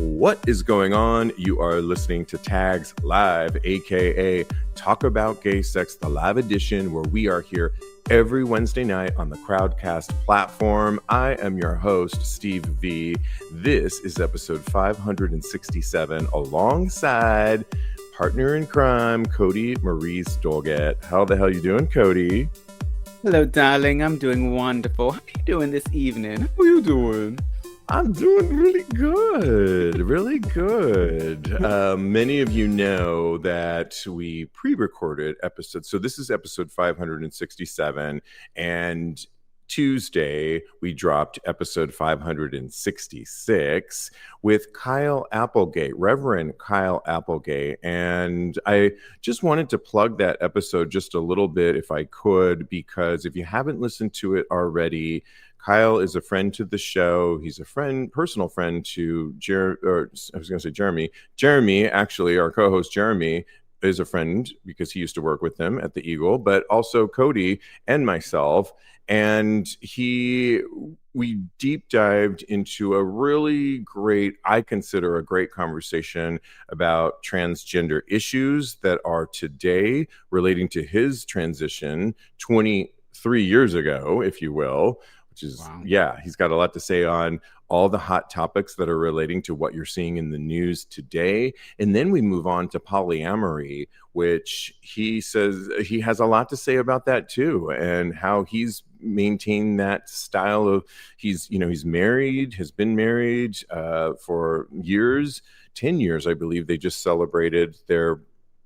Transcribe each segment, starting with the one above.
What is going on? You are listening to Tags Live, aka Talk About Gay Sex, the live edition, where we are here every Wednesday night on the Crowdcast platform. I am your host, Steve V. This is episode 567, alongside partner in crime, Kodi Maurice Doggette. How the hell you doing, Kodi? Hello, darling. I'm doing wonderful. How are you doing this evening? How are you doing? I'm doing really good, really good. Many of you know that we pre-recorded episodes. So this is episode 567, and Tuesday we dropped episode 566 with Kyle Applegate, Reverend Kyle Applegate. And I just wanted to plug that episode just a little bit if I could, because if you haven't listened to it already, Kyle is a friend to the show. He's a friend, personal friend to Jeremy. Jeremy, actually, our co-host Jeremy, is a friend because he used to work with them at the Eagle, but also Kodi and myself. And we deep dived into a really great, I consider a great conversation about transgender issues that are today relating to his transition 23 years ago, if you will. Which is, wow. Yeah, he's got a lot to say on all the hot topics that are relating to what you're seeing in the news today. And then we move on to polyamory, which he says he has a lot to say about that too, and how he's maintained that style of, he's married, has been married for years, 10 years, I believe. They just celebrated their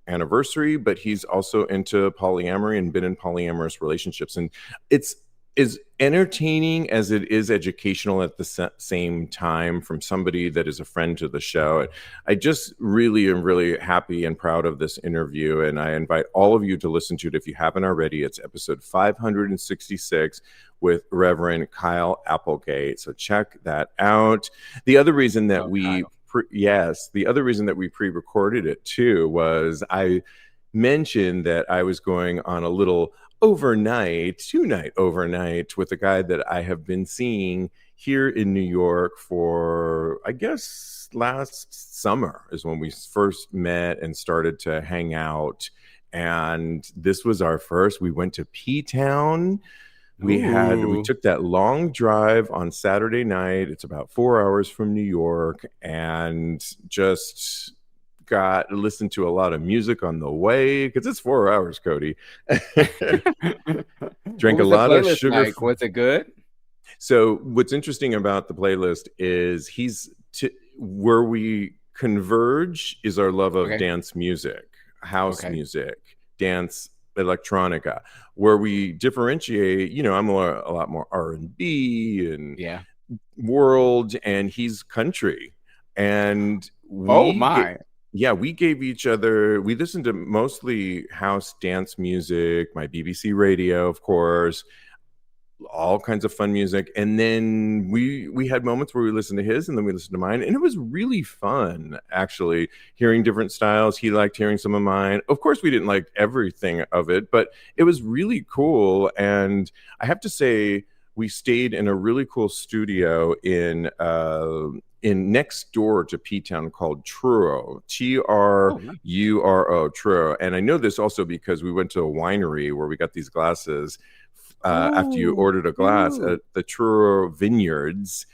anniversary, but he's also into polyamory and been in polyamorous relationships. And it's as entertaining as it is educational at the same time from somebody that is a friend to the show. I just really am really happy and proud of this interview, and I invite all of you to listen to it if you haven't already. It's episode 566 with Reverend Kyle Applegate, so check that out. The other reason that the other reason that we pre-recorded it too was I mentioned that I was going on a little two-night overnight with a guy that I have been seeing here in New York for, I guess, last summer is when we first met and started to hang out. And this was our first. We went to P-Town. We took that long drive on Saturday night. It's about 4 hours from New York, and just got to listen to a lot of music on the way because it's 4 hours, Kodi. Drank a lot of sugar. Like? Was it good? So what's interesting about the playlist is where we converge is our love of dance music, house music, dance, electronica. Where we differentiate, I'm a lot more R&B and world, and he's country. And we gave each other, we listened to mostly house dance music, my BBC radio, of course, all kinds of fun music. And then we had moments where we listened to his and then we listened to mine. And it was really fun, actually, hearing different styles. He liked hearing some of mine. Of course, we didn't like everything of it, but it was really cool. And I have to say, we stayed in a really cool studio in next door to P-Town called Truro, Truro, Truro. And I know this also because we went to a winery where we got these glasses after you ordered a glass at the Truro Vineyards.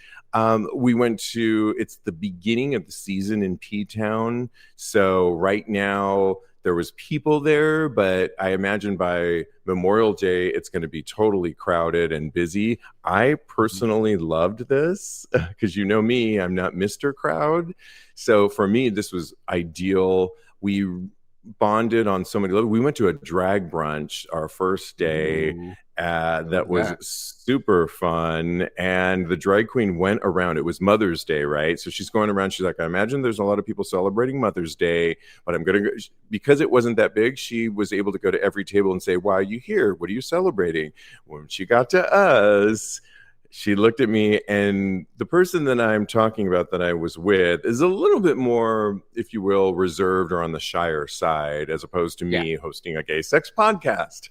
We went to, it's the beginning of the season in P-Town. So right now there was people there, but I imagine by Memorial Day, it's going to be totally crowded and busy. I personally loved this because you know me, I'm not Mr. Crowd. So for me, this was ideal. We bonded on so many levels. We went to a drag brunch our first day. That was super fun. And the drag queen went around. It was Mother's Day, right? So she's going around. She's like, I imagine there's a lot of people celebrating Mother's Day, but I'm going to go. Because it wasn't that big, she was able to go to every table and say, why are you here? What are you celebrating? When she got to us, she looked at me, and the person that I'm talking about that I was with is a little bit more, if you will, reserved or on the shyer side, as opposed to me hosting a gay sex podcast.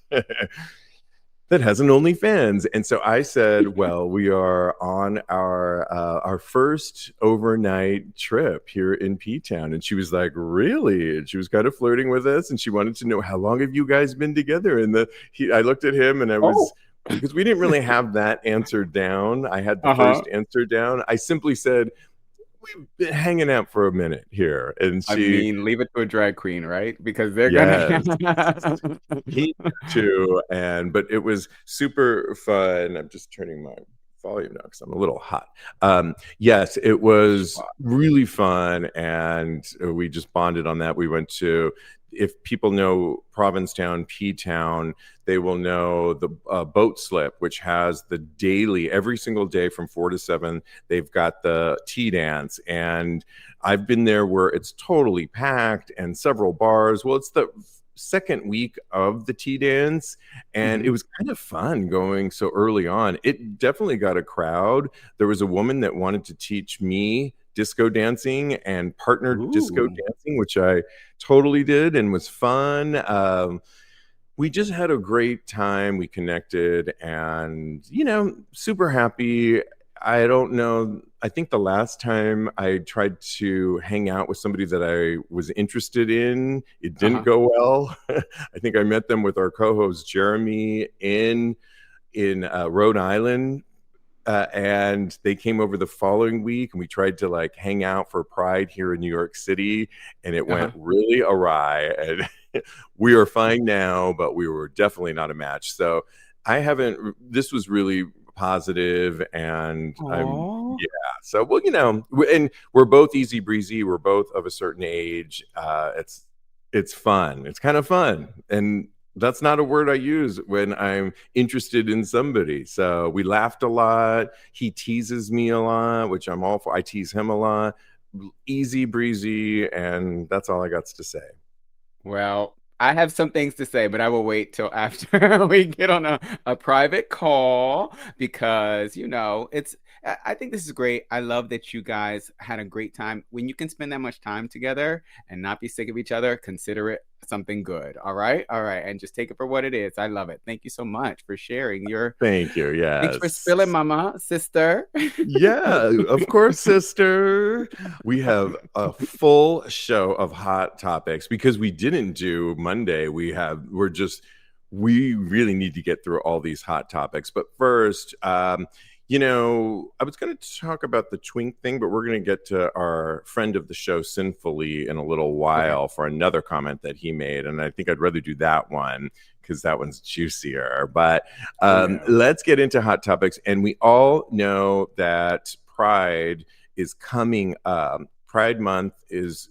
that has an OnlyFans. And so I said, well, we are on our first overnight trip here in P-Town. And she was like, really? And she was kind of flirting with us. And she wanted to know, how long have you guys been together? And I looked at him and I was, because we didn't really have that answer down. I had the first answer down. I simply said, we've been hanging out for a minute here. And I mean, leave it to a drag queen, right? Because they're yes, gonna. he too. But it was super fun. I'm just turning my volume now because I'm a little hot. Yes, it was really fun, and we just bonded on that. We went to, if people know Provincetown, P-Town, they will know the boat slip, which has the daily, every single day from 4 to 7, they've got the tea dance. And I've been there where it's totally packed and several bars. Well, it's the second week of the tea dance, and it was kind of fun going so early on. It definitely got a crowd. There was a woman that wanted to teach me disco dancing and partner disco dancing, which I totally did and was fun. We just had a great time. We connected and, super happy. I don't know. I think the last time I tried to hang out with somebody that I was interested in, it didn't go well. I think I met them with our co-host Jeremy in Rhode Island. And they came over the following week and we tried to hang out for Pride here in New York City, and it went really awry. And we are fine now, but we were definitely not a match. So this was really positive, and so, well, and we're both easy breezy. We're both of a certain age. It's fun. It's kind of fun. And that's not a word I use when I'm interested in somebody. So we laughed a lot. He teases me a lot, which I'm all for. I tease him a lot. Easy breezy. And that's all I got to say. Well, I have some things to say, but I will wait till after we get on a private call because, I think this is great. I love that you guys had a great time. When you can spend that much time together and not be sick of each other, consider it something good. All right. And just take it for what it is. I love it. Thank you so much for sharing your. Thank you. Yeah. Thanks for spilling, mama, sister. Yeah, of course, sister. We have a full show of hot topics because we didn't do Monday. We really need to get through all these hot topics. But first, I was going to talk about the twink thing, but we're going to get to our friend of the show, Sinfully, in a little while for another comment that he made. And I think I'd rather do that one because that one's juicier. But let's get into hot topics. And we all know that Pride is coming up. Pride Month is,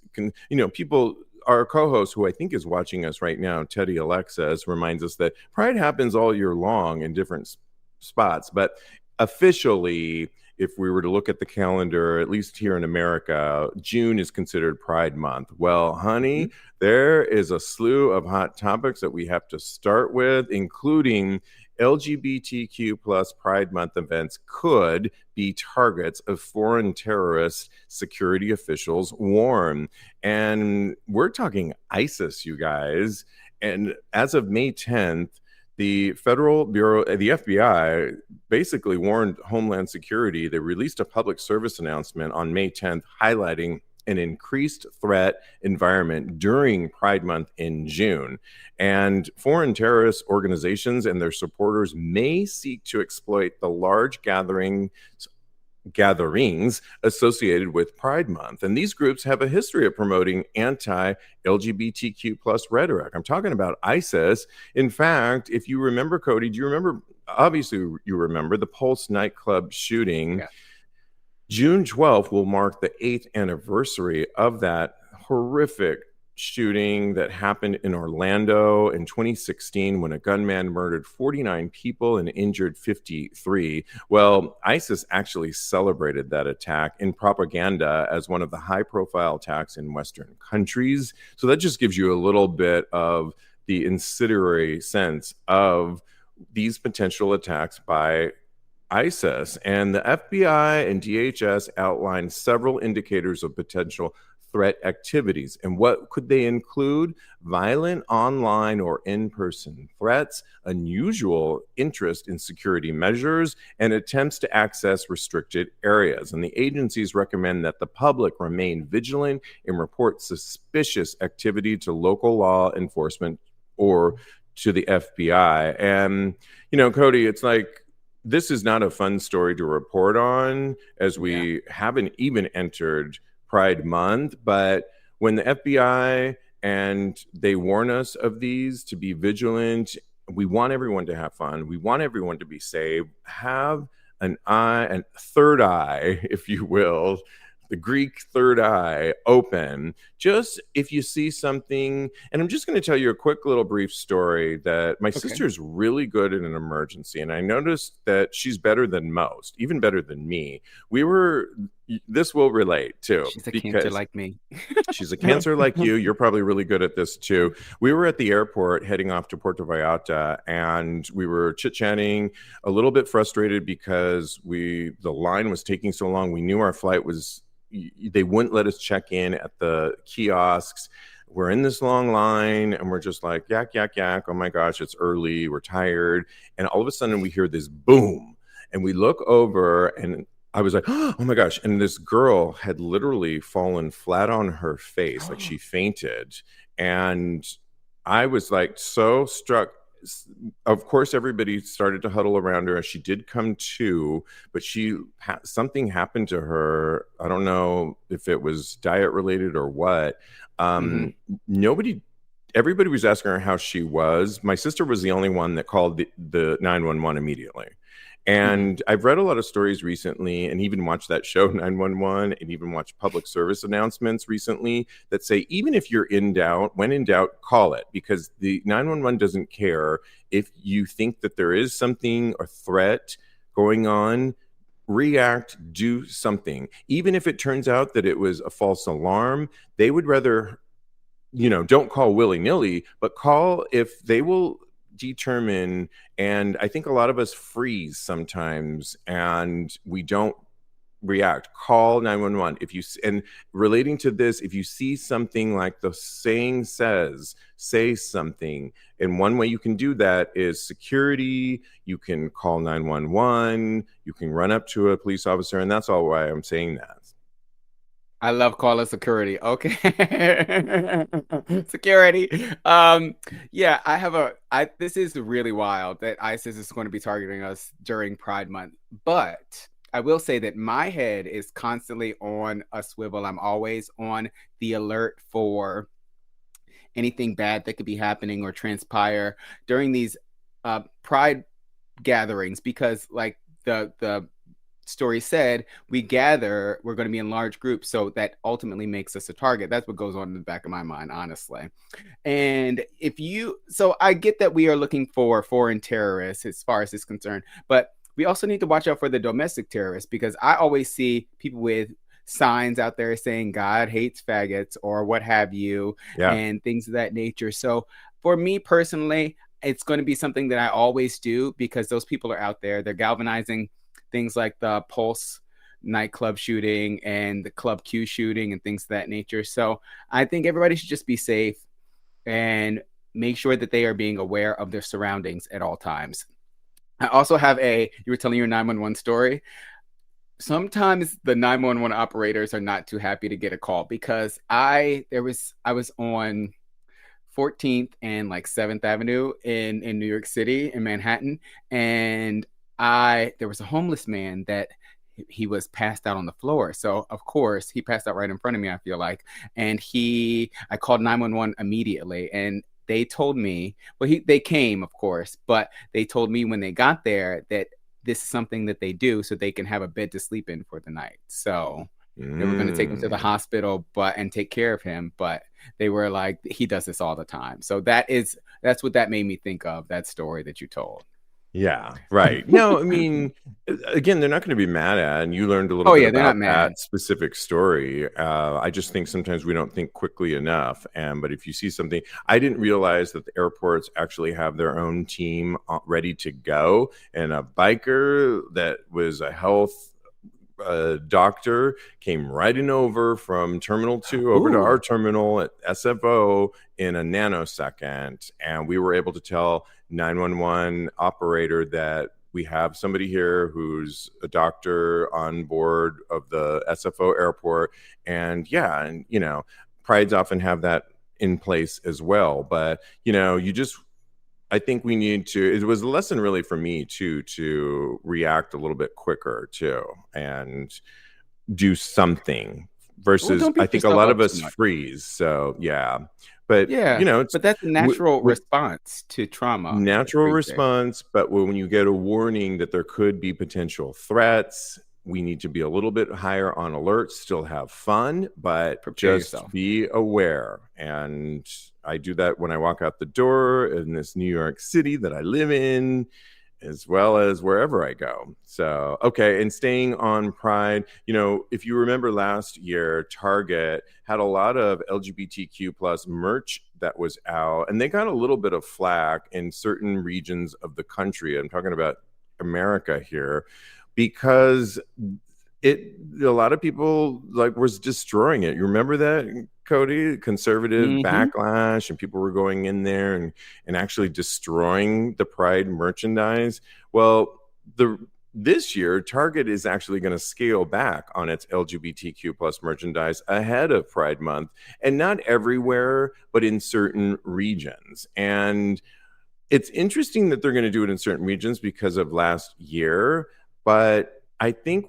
people... Our co-host, who I think is watching us right now, Teddy Alexis, reminds us that Pride happens all year long in different spots. But officially, if we were to look at the calendar, at least here in America, June is considered Pride Month. Well, honey, there is a slew of hot topics that we have to start with, including LGBTQ plus Pride Month events could be targets of foreign terrorist security officials warn. And we're talking ISIS, you guys. And as of May 10th, the Federal Bureau, the FBI, basically warned Homeland Security. They released a public service announcement on May 10th highlighting an increased threat environment during Pride Month in June. And foreign terrorist organizations and their supporters may seek to exploit the large gatherings associated with Pride Month. And these groups have a history of promoting anti-LGBTQ plus rhetoric. I'm talking about ISIS. In fact, if you remember, Kodi, do you remember, obviously you remember the Pulse nightclub shooting. Yeah. June 12th will mark the 8th anniversary of that horrific shooting that happened in Orlando in 2016 when a gunman murdered 49 people and injured 53. Well, ISIS actually celebrated that attack in propaganda as one of the high-profile attacks in Western countries. So that just gives you a little bit of the incendiary sense of these potential attacks by ISIS, and the FBI and DHS outlined several indicators of potential threat activities. And what could they include? Violent online or in-person threats, unusual interest in security measures, and attempts to access restricted areas. And the agencies recommend that the public remain vigilant and report suspicious activity to local law enforcement or to the FBI. And, Kodi, it's like, this is not a fun story to report on, as we haven't even entered Pride Month. But when the FBI and they warn us of these, to be vigilant, we want everyone to have fun. We want everyone to be safe. Have an third eye, if you will, the Greek third eye open, just if you see something. And I'm just going to tell you a quick little brief story that my sister's really good in an emergency. And I noticed that she's better than most, even better than me. This will relate too. She's a cancer like me. She's a cancer like you. You're probably really good at this too. We were at the airport heading off to Puerto Vallarta, and we were chit-chatting, a little bit frustrated because the line was taking so long. We knew our flight was, they wouldn't let us check in at the kiosks. We're in this long line and we're just like, yak, yak, yak. Oh my gosh, it's early. We're tired. And all of a sudden we hear this boom, and we look over, and I was like, oh my gosh. And this girl had literally fallen flat on her face, like she fainted. And I was like so struck. Of course, everybody started to huddle around her, and she did come to, but something happened to her. I don't know if it was diet related or what. Everybody was asking her how she was. My sister was the only one that called the 911 immediately. And I've read a lot of stories recently, and even watched that show 911, and even watched public service announcements recently that say, even if you're in doubt, when in doubt, call it, because the 911 doesn't care if you think that there is something, a threat going on. React, do something. Even if it turns out that it was a false alarm, they would rather, don't call willy-nilly, but call if they will determine. And I think a lot of us freeze sometimes and we don't react. Call 911. And relating to this, if you see something like the saying says, say something. And one way you can do that is security. You can call 911. You can run up to a police officer. And that's all why I'm saying that. I love calling security. Okay. Security. This is really wild that ISIS is going to be targeting us during Pride Month. But I will say that my head is constantly on a swivel. I'm always on the alert for anything bad that could be happening or transpire during these Pride gatherings, because like the story said, we're going to be in large groups, so that ultimately makes us a target. That's what goes on in the back of my mind, honestly. And so I get that we are looking for foreign terrorists as far as it's concerned, but we also need to watch out for the domestic terrorists, because I always see people with signs out there saying God hates faggots or what have you, and things of that nature. So for me personally, it's going to be something that I always do, because those people are out there. They're galvanizing things like the Pulse nightclub shooting and the Club Q shooting and things of that nature. So I think everybody should just be safe and make sure that they are being aware of their surroundings at all times. I also have you were telling your 911 story. Sometimes the 911 operators are not too happy to get a call, because I was on 14th and like 7th Avenue in New York City, in Manhattan, and there was a homeless man that he was passed out on the floor. So of course he passed out right in front of me, I feel like. And I called 911 immediately, and they told me, they came, of course, but they told me when they got there that this is something that they do so they can have a bed to sleep in for the night. So they were going to take him to the hospital and take care of him, but they were like, he does this all the time. So that's what that made me think of, that story that you told. Yeah, right. No, I mean, again, they're not going to be mad at, and you learned a little Oh bit yeah, they're not about mad. that specific story. I just think sometimes we don't think quickly enough. But if you see something, I didn't realize that the airports actually have their own team ready to go, and a biker that was a health doctor came riding over from Terminal 2 over to our Ooh. terminal at SFO in a nanosecond. And we were able to tell 911 operator that we have somebody here who's a doctor on board of the SFO airport. And yeah, and prides often have that in place as well. But, I think we need to, it was a lesson really for me too, to react a little bit quicker too and do something Well, versus don't I beat think a yourself lot up of too us much. freeze. So, yeah. But, Yeah, it's but that's a natural response to trauma, natural freezing. response. But when you get a warning that there could be potential threats, we need to be a little bit higher on alert, still have fun, but Prepare just yourself. be aware. And I do that when I walk out the door in this New York City that I live in, as well as wherever I go. So, okay. And staying on Pride, if you remember last year, Target had a lot of LGBTQ plus merch that was out, and they got a little bit of flack in certain regions of the country. I'm talking about America here, because a lot of people like was destroying it. You remember that, Kodi? Conservative Mm-hmm. backlash, and people were going in there and actually destroying the Pride merchandise. Well, this year Target is actually going to scale back on its LGBTQ plus merchandise ahead of Pride Month, and not everywhere, but in certain regions. And it's interesting that they're going to do it in certain regions because of last year. But I think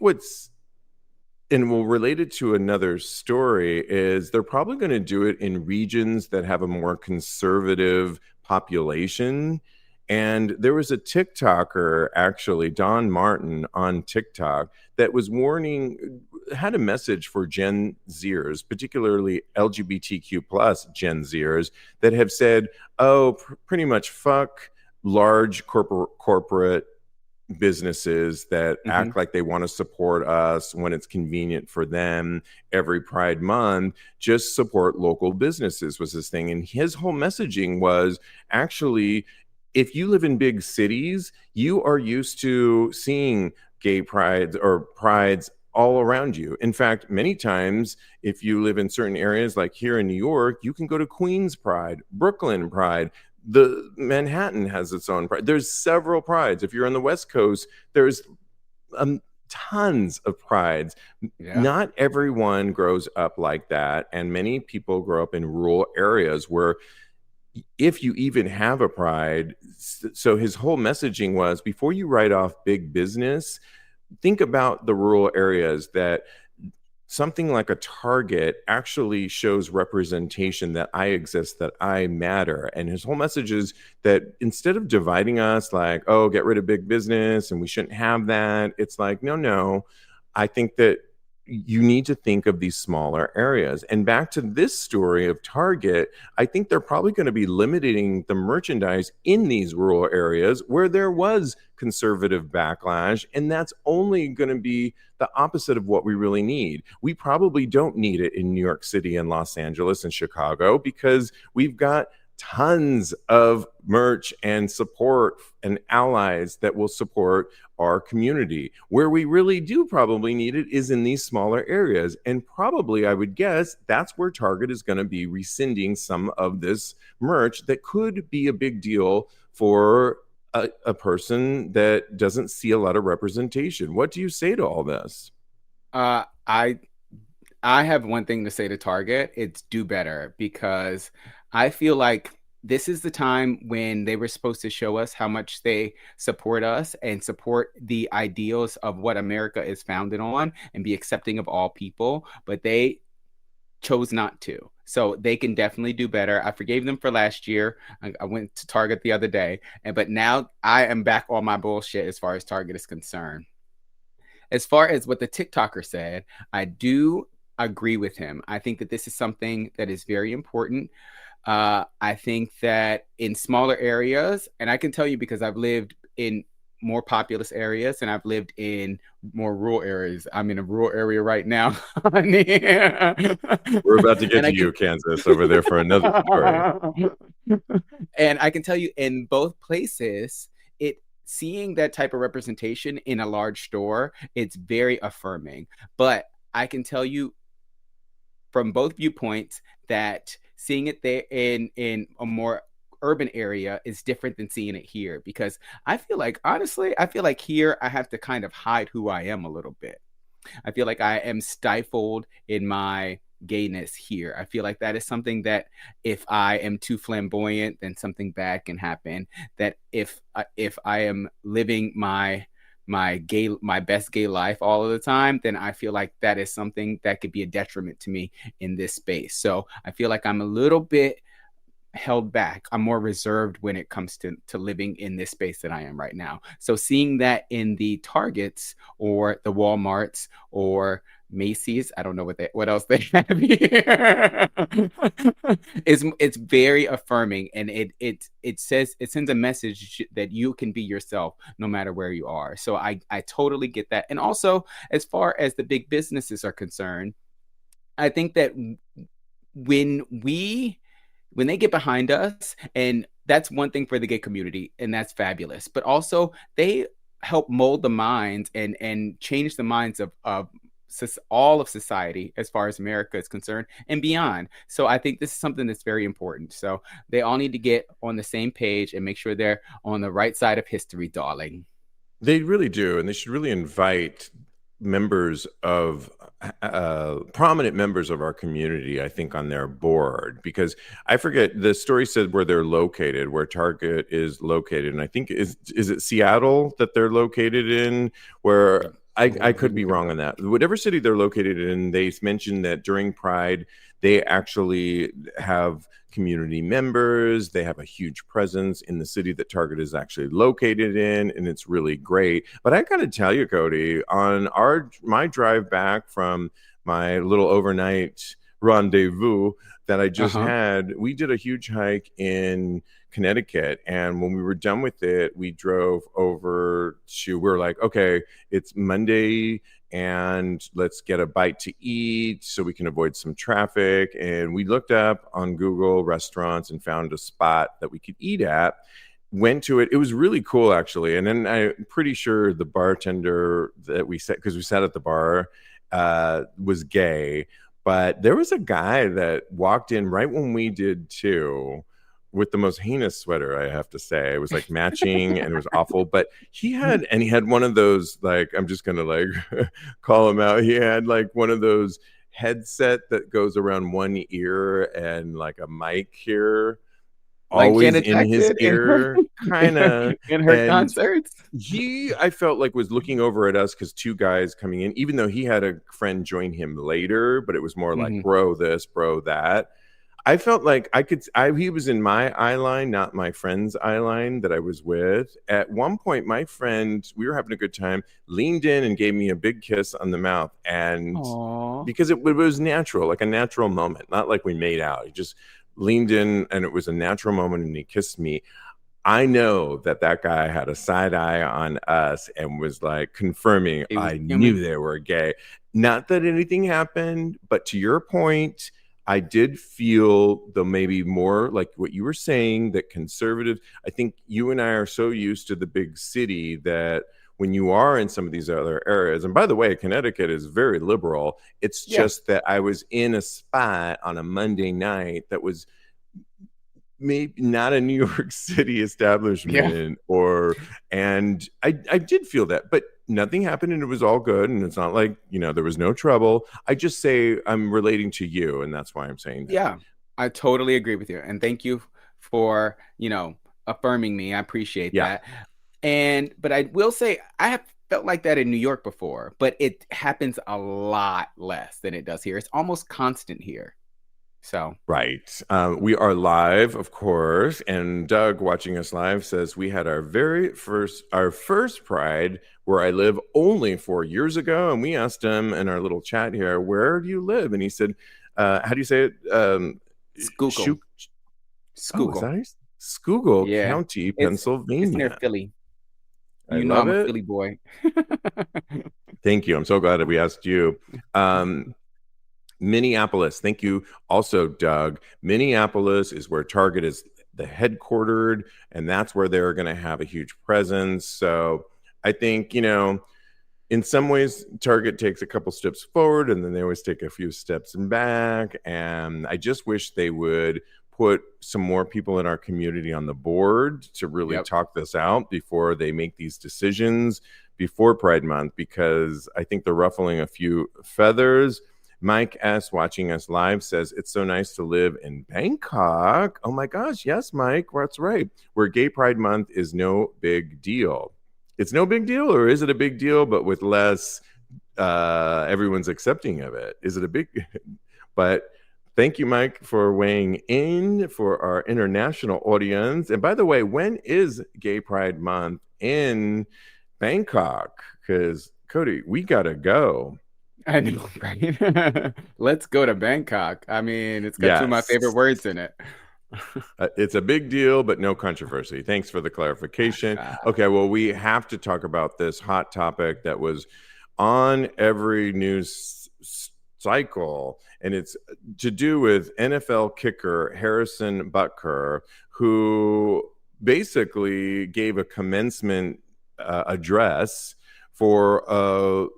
and we'll relate it to another story, is they're probably going to do it in regions that have a more conservative population. And there was a TikToker, actually, Don Martin on TikTok, that was had a message for Gen Zers, particularly LGBTQ plus Gen Zers, that have said, oh, pretty much fuck large corporate businesses that Mm-hmm. act like they want to support us when it's convenient for them every Pride Month. Just support local businesses was his thing. And his whole messaging was, actually, if you live in big cities, you are used to seeing gay prides or prides all around you. In fact, many times, if you live in certain areas, like here in New York, you can go to Queens Pride, Brooklyn Pride. The Manhattan has its own pride. There's several prides. If you're on the West Coast, there's tons of prides. Yeah. Not everyone grows up like that, and many people grow up in rural areas where, if you even have a pride, so his whole messaging was, before you write off big business, think about the rural areas that something like a Target actually shows representation, that I exist, that I matter. And his whole message is that instead of dividing us, like, oh, get rid of big business and we shouldn't have that, it's like, no, no. I think that you need to think of these smaller areas. And back to this story of Target, I think they're probably going to be limiting the merchandise in these rural areas where there was conservative backlash. And that's only going to be the opposite of what we really need. We probably don't need it in New York City and Los Angeles and Chicago, because we've got tons of merch and support and allies that will support our community. Where we really do probably need it is in these smaller areas. And probably, I would guess, that's where Target is going to be rescinding some of this merch that could be a big deal for a person that doesn't see a lot of representation. What do you say to all this? Uh, I I have one thing to say to Target. It's do better, because I feel like this is the time when they were supposed to show us how much they support us and support the ideals of what America is founded on and be accepting of all people, but they chose not to. So they can definitely do better. I forgave them for last year. I went to Target the other day, but now I am back on my bullshit as far as Target is concerned. As far as what the TikToker said, I do agree with him. I think that this is something that is very important. I think that in smaller areas, and I can tell you because I've lived in more populous areas, and I've lived in more rural areas. I'm in a rural area right now. We're about to get And to I can you, Kansas, over there for another story. and I can tell you in both places, it seeing that type of representation in a large store, it's very affirming. But I can tell you from both viewpoints that seeing it there in a more urban area is different than seeing it here, because I feel like, honestly, I feel like here I have to kind of hide who I am a little bit. I feel like I am stifled in my gayness here. I feel like that is something that if I am too flamboyant, then something bad can happen. That if I am living my best gay life all of the time, then I feel like that is something that could be a detriment to me in this space. So I feel like I'm a little bit held back. I'm more reserved when it comes to living in this space that I am right now. So seeing that in the Targets or the Walmarts or Macy's, I don't know what else they have here. It's very affirming, and it sends a message that you can be yourself no matter where you are. So I totally get that. And also, as far as the big businesses are concerned, I think that when they get behind us, and that's one thing for the gay community, and that's fabulous, but also they help mold the minds and change the minds of all of society as far as America is concerned and beyond. So I think this is something that's very important. So they all need to get on the same page and make sure they're on the right side of history, darling. They really do, and they should really invite members of prominent members of our community, I think, on their board, because I forget, the story said where they're located, where Target is located, and I think is it Seattle that they're located in, where I could be wrong on that. Whatever city they're located in, they mentioned that during Pride, they actually have community members. They have a huge presence in the city that Target is actually located in, and it's really great. But I got to tell you, Kodi, on my drive back from my little overnight rendezvous that I just had, we did a huge hike in Connecticut, and when we were done with it, we drove over to, we were like, okay, it's Monday and let's get a bite to eat so we can avoid some traffic. And we looked up on Google restaurants and found a spot that we could eat at. Went to it. It was really cool, actually. And then I'm pretty sure the bartender that we sat, because we sat at the bar, was gay. But there was a guy that walked in right when we did too, with the most heinous sweater, I have to say. It was like matching and it was awful. But he had one of those, like, I'm just gonna like call him out. He had like one of those headset that goes around one ear and like a mic here, Like always Janet in his Jackson ear, kind of. in her And concerts. he, I felt like, was looking over at us because two guys coming in, even though he had a friend join him later, but it was more like bro this, bro that. I felt like he was in my eye line, not my friend's eye line that I was with. At one point, my friend, we were having a good time, leaned in and gave me a big kiss on the mouth. And Aww. because it was natural, like a natural moment, not like we made out. He just leaned in and it was a natural moment and he kissed me. I know that guy had a side eye on us and was like confirming I knew they were gay. Not that anything happened, but to your point, I did feel, though, maybe more like what you were saying, that conservative, I think you and I are so used to the big city that when you are in some of these other areas, and by the way, Connecticut is very liberal. It's just that I was in a spot on a Monday night that was maybe not a New York City establishment, and I did feel that, but nothing happened and it was all good. And it's not like, there was no trouble. I just say I'm relating to you, and that's why I'm saying that. Yeah, I totally agree with you. And thank you for, affirming me. I appreciate that. But I will say I have felt like that in New York before, but it happens a lot less than it does here. It's almost constant here. So right. We are live, of course. And Doug, watching us live, says we had our first Pride where I live only 4 years ago. And we asked him in our little chat here, where do you live? And he said, how do you say it? Schuylkill. Schuylkill County, It's Pennsylvania. near Philly. I You know love I'm a it. Philly boy. Thank you. I'm so glad that we asked you. Minneapolis. Thank you also, Doug. Minneapolis is where Target is the headquartered, and that's where they're going to have a huge presence. So I think, in some ways, Target takes a couple steps forward and then they always take a few steps back. And I just wish they would put some more people in our community on the board to really Yep. talk this out before they make these decisions before Pride Month, because I think they're ruffling a few feathers. Mike S., watching us live, says, it's so nice to live in Bangkok. Oh my gosh, yes, Mike, that's right. Where Gay Pride Month is no big deal. It's no big deal, or is it a big deal, but with less, everyone's accepting of it? Is it a big, but thank you, Mike, for weighing in for our international audience. And by the way, when is Gay Pride Month in Bangkok? Because Kodi, we gotta go. I know, right? Let's go to Bangkok. I mean, it's got two of my Yes. favorite words in it. It's a big deal, but no controversy. Thanks for the clarification. Okay, well, we have to talk about this hot topic that was on every news cycle, and it's to do with NFL kicker Harrison Butker, who basically gave a commencement address for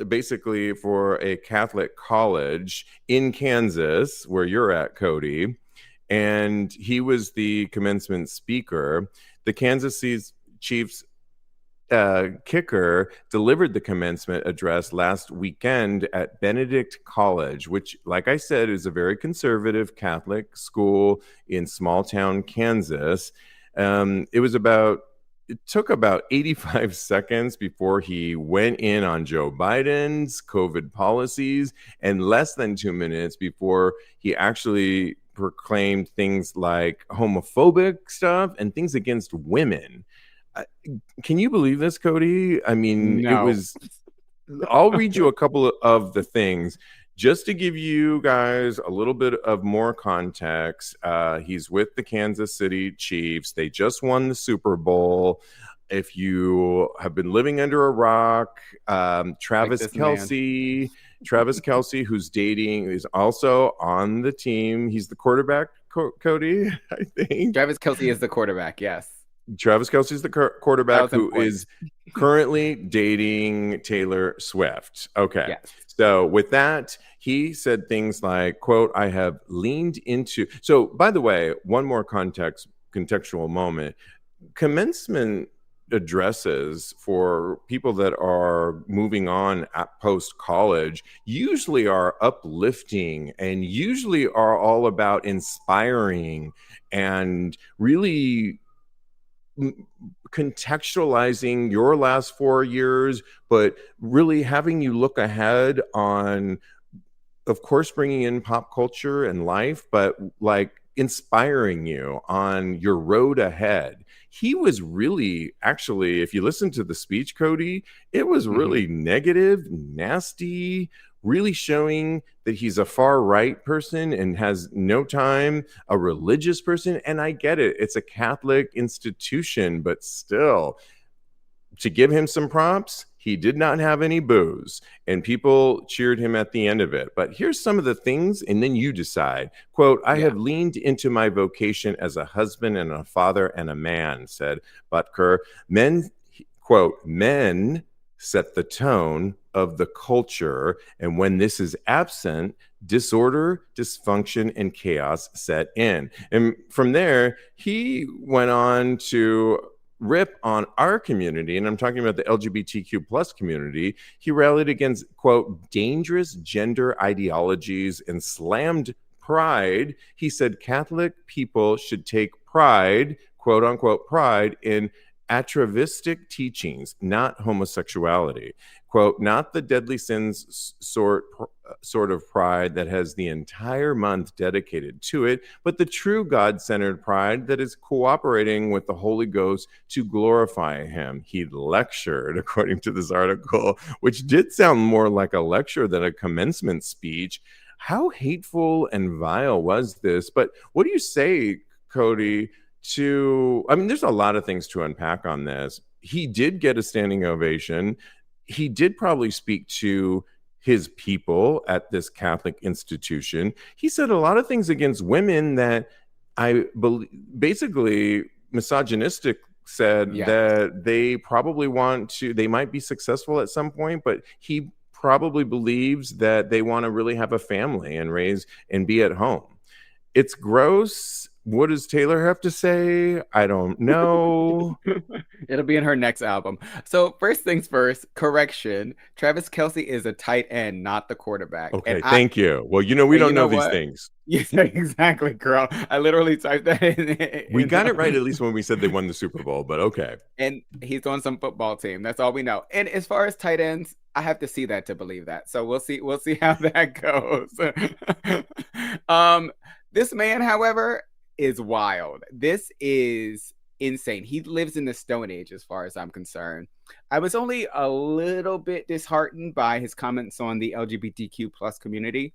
basically for a Catholic college in Kansas, where you're at, Kodi. And he was the commencement speaker. The Kansas Chiefs kicker delivered the commencement address last weekend at Benedict College, which, like I said, is a very conservative Catholic school in small town Kansas. It took about 85 seconds before he went in on Joe Biden's COVID policies, and less than 2 minutes before he actually proclaimed things like homophobic stuff and things against women. Can you believe this, Kodi? I mean, No. it was. I'll read you a couple of the things just to give you guys a little bit of more context. He's with the Kansas City Chiefs. They just won the Super Bowl. If you have been living under a rock, Travis Kelce, who's dating, is also on the team. He's the quarterback, Kodi, I think. Travis Kelce is the quarterback, yes. Travis Kelce is the quarterback who is currently dating Taylor Swift. Okay. Yes. So with that, he said things like, quote, I have leaned into. So, by the way, one more contextual moment. Commencement addresses for people that are moving on at post-college usually are uplifting and usually are all about inspiring and really contextualizing your last 4 years, but really having you look ahead on, of course, bringing in pop culture and life, but like inspiring you on your road ahead. He was really, actually, if you listen to the speech, Kodi, it was really negative, nasty, really showing that he's a far right person and has no time, a religious person. And I get it. It's a Catholic institution, but still, to give him some props, he did not have any booze, and people cheered him at the end of it. But here's some of the things, and then you decide. Quote, I have leaned into my vocation as a husband and a father and a man, said Butker. Men, quote, men set the tone of the culture, and when this is absent, disorder, dysfunction, and chaos set in. And from there, he went on to rip on our community, and I'm talking about the LGBTQ plus community. He rallied against, quote, dangerous gender ideologies and slammed pride. He said Catholic people should take pride, quote unquote, pride in atavistic teachings, not homosexuality. Quote, not the deadly sins sort of pride that has the entire month dedicated to it, but the true God-centered pride that is cooperating with the Holy Ghost to glorify him. He lectured, according to this article, which did sound more like a lecture than a commencement speech. How hateful and vile was this? But what do you say, Kodi, I mean, there's a lot of things to unpack on this. he did get a standing ovation. He did probably speak to his people at this Catholic institution. He said a lot of things against women that I believe basically misogynistic, said Yes. that they probably want to, they might be successful at some point, but he probably believes that they want to really have a family and raise and be at home. It's gross. What does Taylor have to say? I don't know. It'll be in her next album. So first things first, correction. Travis Kelce is a tight end, not the quarterback. And Okay, thank you. Well, we you don't know know these what? things. Yes, exactly, girl. I literally typed that We in got it right at least when we said they won the Super Bowl, but okay. and he's on some football team. That's all we know. And as far as tight ends, I have to see that to believe that. So we'll see. We'll see how that goes. um, this man, however, is wild. This is insane. He lives in the Stone Age, as far as I'm concerned. I was only a little bit disheartened by his comments on the LGBTQ plus community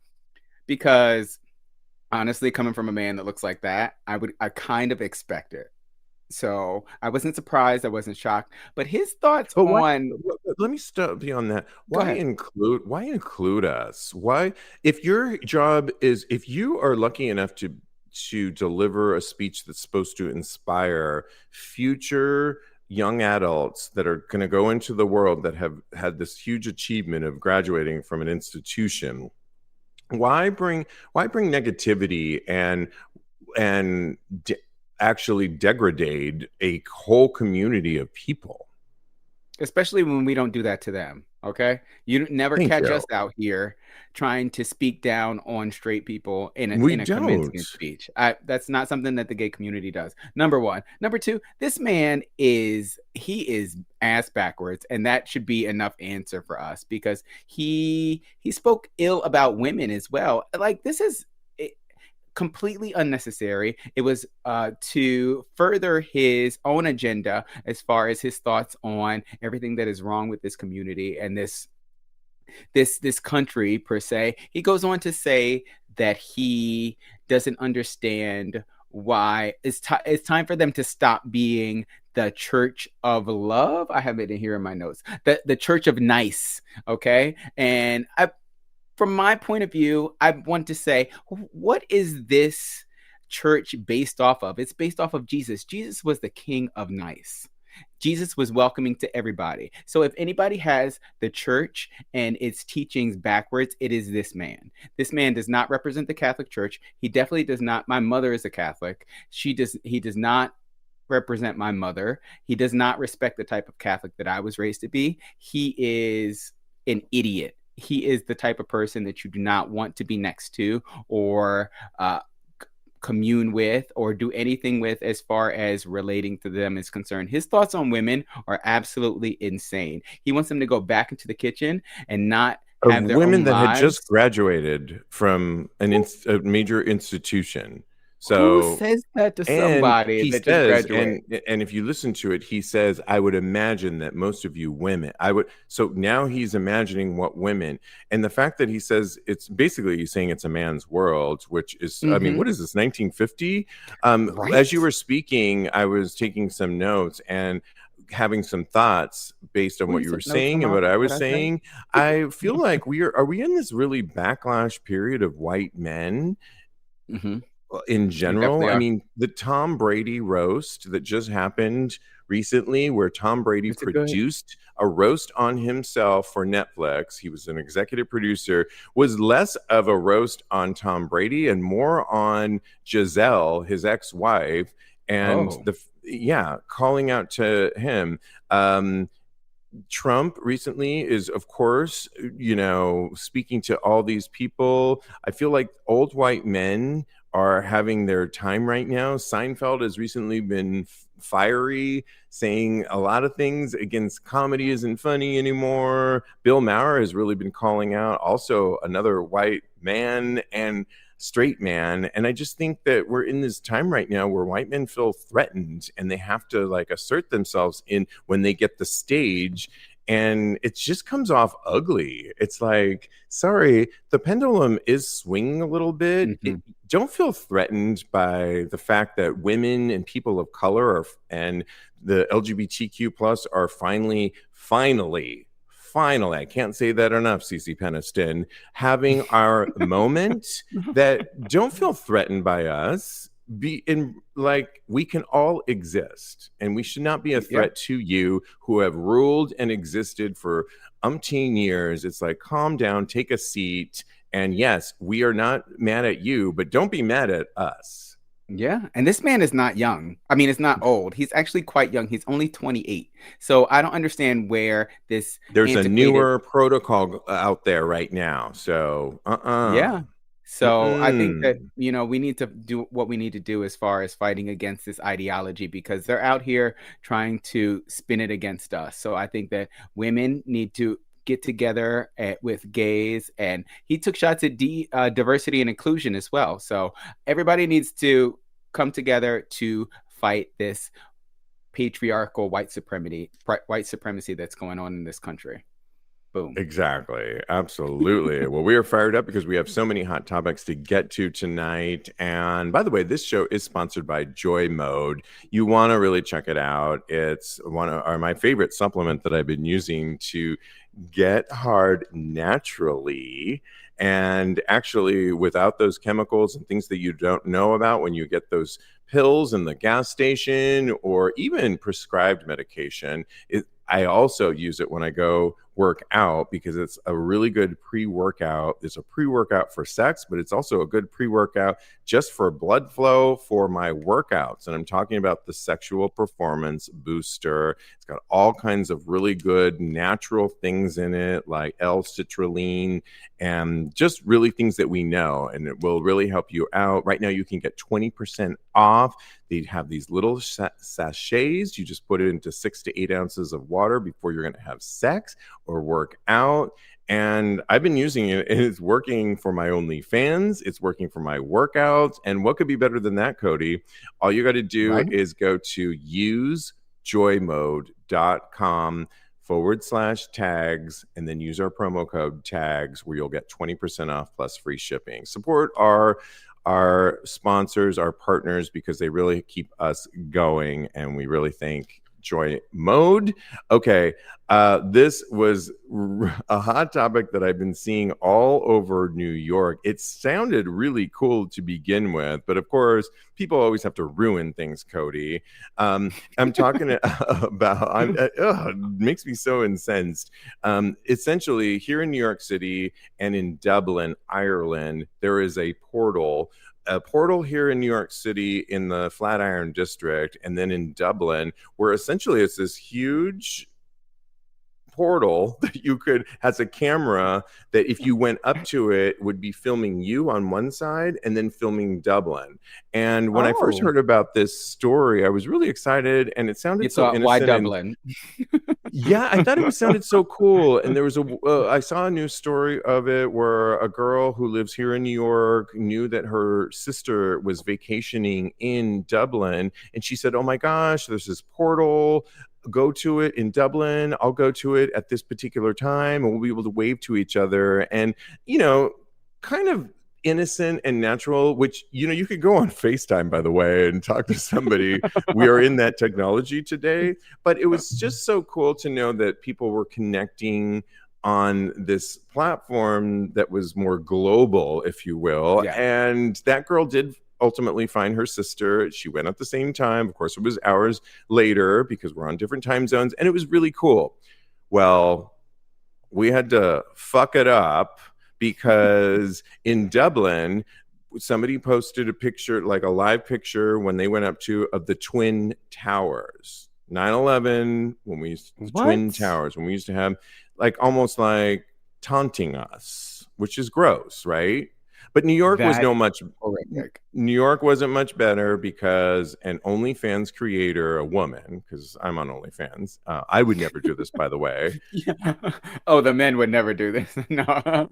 because honestly, coming from a man that looks like that, I kind of expect it. So I wasn't surprised, I wasn't shocked. But his thoughts But why? on Let me stop you on that. go Why ahead. include? Why include us? Why, if your job is, if you are lucky enough to deliver a speech that's supposed to inspire future young adults that are going to go into the world that have had this huge achievement of graduating from an institution, why bring negativity and actually degrade a whole community of people? Especially when we don't do that to them. Okay, you never Thank catch you. us out here trying to speak down on straight people in We a don't. commencement speech. That's not something that the gay community does. Number one. Number two. This man is ass backwards, and that should be enough answer for us because he spoke ill about women as well. Like this is completely unnecessary. It was to further his own agenda as far as his thoughts on everything that is wrong with this community and this country per se. He goes on to say that he doesn't understand why it's time for them to stop being the church of love. I have it in here in my notes. The church of nice, okay? And from my point of view, I want to say, what is this church based off of? It's based off of Jesus. Jesus was the king of nice. Jesus was welcoming to everybody. So if anybody has the church and its teachings backwards, it is this man. This man does not represent the Catholic Church. He definitely does not. My mother is a Catholic. He does not represent my mother. He does not respect the type of Catholic that I was raised to be. He is an idiot. He is the type of person that you do not want to be next to or commune with or do anything with as far as relating to them is concerned. His thoughts on women are absolutely insane. He wants them to go back into the kitchen and not Of have their women own that had just lives. graduated from a major institution. Who So, says that to and somebody he that just says, graduated? and if you listen to it, he says, I would imagine that most of you women, I would, so now he's imagining what women, and the fact that he says it's basically he's saying it's a man's world, which is, I mean, what is this, 1950? As you Right? were speaking, I was taking some notes and having some thoughts based on Will what you you were take notes saying and about what I what was I said? saying. I feel like are we in this really backlash period of white men Mm-hmm. in We general? definitely I are. mean, the Tom Brady roast that just happened recently, where Tom Brady Is it good? produced a roast on himself for Netflix, he was an executive producer, was less of a roast on Tom Brady and more on Giselle, his ex-wife, and Oh, yeah, calling out to him. Trump recently is, of course, speaking to all these people. I feel like old white men are having their time right now. Seinfeld has recently been fiery, saying a lot of things against comedy isn't funny anymore. Bill Maher has really been calling out, also another white man and straight man. And I just think that we're in this time right now where white men feel threatened and they have to like assert themselves in when they get the stage. and it just comes off ugly. It's like, sorry, the pendulum is swinging a little bit. Mm-hmm. Don't feel threatened by the fact that women and people of color and the LGBTQ plus are finally, I can't say that enough, Cece Peniston, having our moment. That don't feel threatened by us. Be in, like, we can all exist, and we should not be a threat to you who have ruled and existed for umpteen years. It's like, calm down, take a seat, and yes, we are not mad at you, but don't be mad at us. Yeah, and this man is not young. I mean, it's not old. He's actually quite young. He's only 28. So I don't understand where this There's a newer protocol out there right now. So, Yeah. So I think that, we need to do what we need to do as far as fighting against this ideology, because they're out here trying to spin it against us. So I think that women need to get together with gays, and he took shots at diversity and inclusion as well. So everybody needs to come together to fight this patriarchal white supremacy that's going on in this country. Boom. Exactly. Absolutely. Well, we are fired up because we have so many hot topics to get to tonight. And by the way, this show is sponsored by Joy Mode. You want to really check it out. It's one of my favorite supplement that I've been using to get hard naturally, and actually without those chemicals and things that you don't know about when you get those pills in the gas station or even prescribed medication. I also use it when I go work out because it's a really good pre-workout. It's a pre-workout for sex, but it's also a good pre-workout just for blood flow for my workouts. And I'm talking about the Sexual Performance Booster. It's got all kinds of really good natural things in it, like L-citrulline, and just really things that we know, and it will really help you out. Right now, you can get 20% off. They have these little sachets. You just put it into 6 to 8 ounces of water before you're going to have sex or work out. And I've been using it, and it's working for my OnlyFans. It's working for my workouts. And what could be better than that, Kodi? All you got to do is go to usejoymode.com/tags, and then use our promo code tags, where you'll get 20% off plus free shipping. Support our sponsors, our partners, because they really keep us going, and we really thank Joy Mode. Okay, this was a hot topic that I've been seeing all over New York. It sounded really cool to begin with, but of course, people always have to ruin things, Kodi. I'm talking about, it makes me so incensed. Essentially, here in New York City and in Dublin, Ireland, there is a portal here in New York City in the Flatiron District, and then in Dublin, where essentially it's this huge portal that has a camera that if you went up to it would be filming you on one side and then filming Dublin. And when I first heard about this story, I was really excited, and it sounded so innocent. Why Dublin? Yeah, I thought it sounded so cool. And there was I saw a news story of it where a girl who lives here in New York knew that her sister was vacationing in Dublin, and she said, "Oh my gosh, there's this portal. Go to it in Dublin. I'll go to it at this particular time, and we'll be able to wave to each other." And, kind of innocent and natural, which, you could go on FaceTime, by the way, and talk to somebody. We are in that technology today. But it was just so cool to know that people were connecting on this platform that was more global, if you will. Yeah. And that girl did ultimately find her sister. She went at the same time. Of course, it was hours later because we're on different time zones, and it was really cool. Well, we had to fuck it up because in Dublin, somebody posted a picture, like a live picture when they went up of the Twin Towers. 9/11, when we used Twin Towers, when we used to have almost like taunting us, which is gross, right? But New York New York wasn't much better because an OnlyFans creator, a woman, because I'm on OnlyFans. I would never do this, by the way. Yeah. Oh, the men would never do this. No.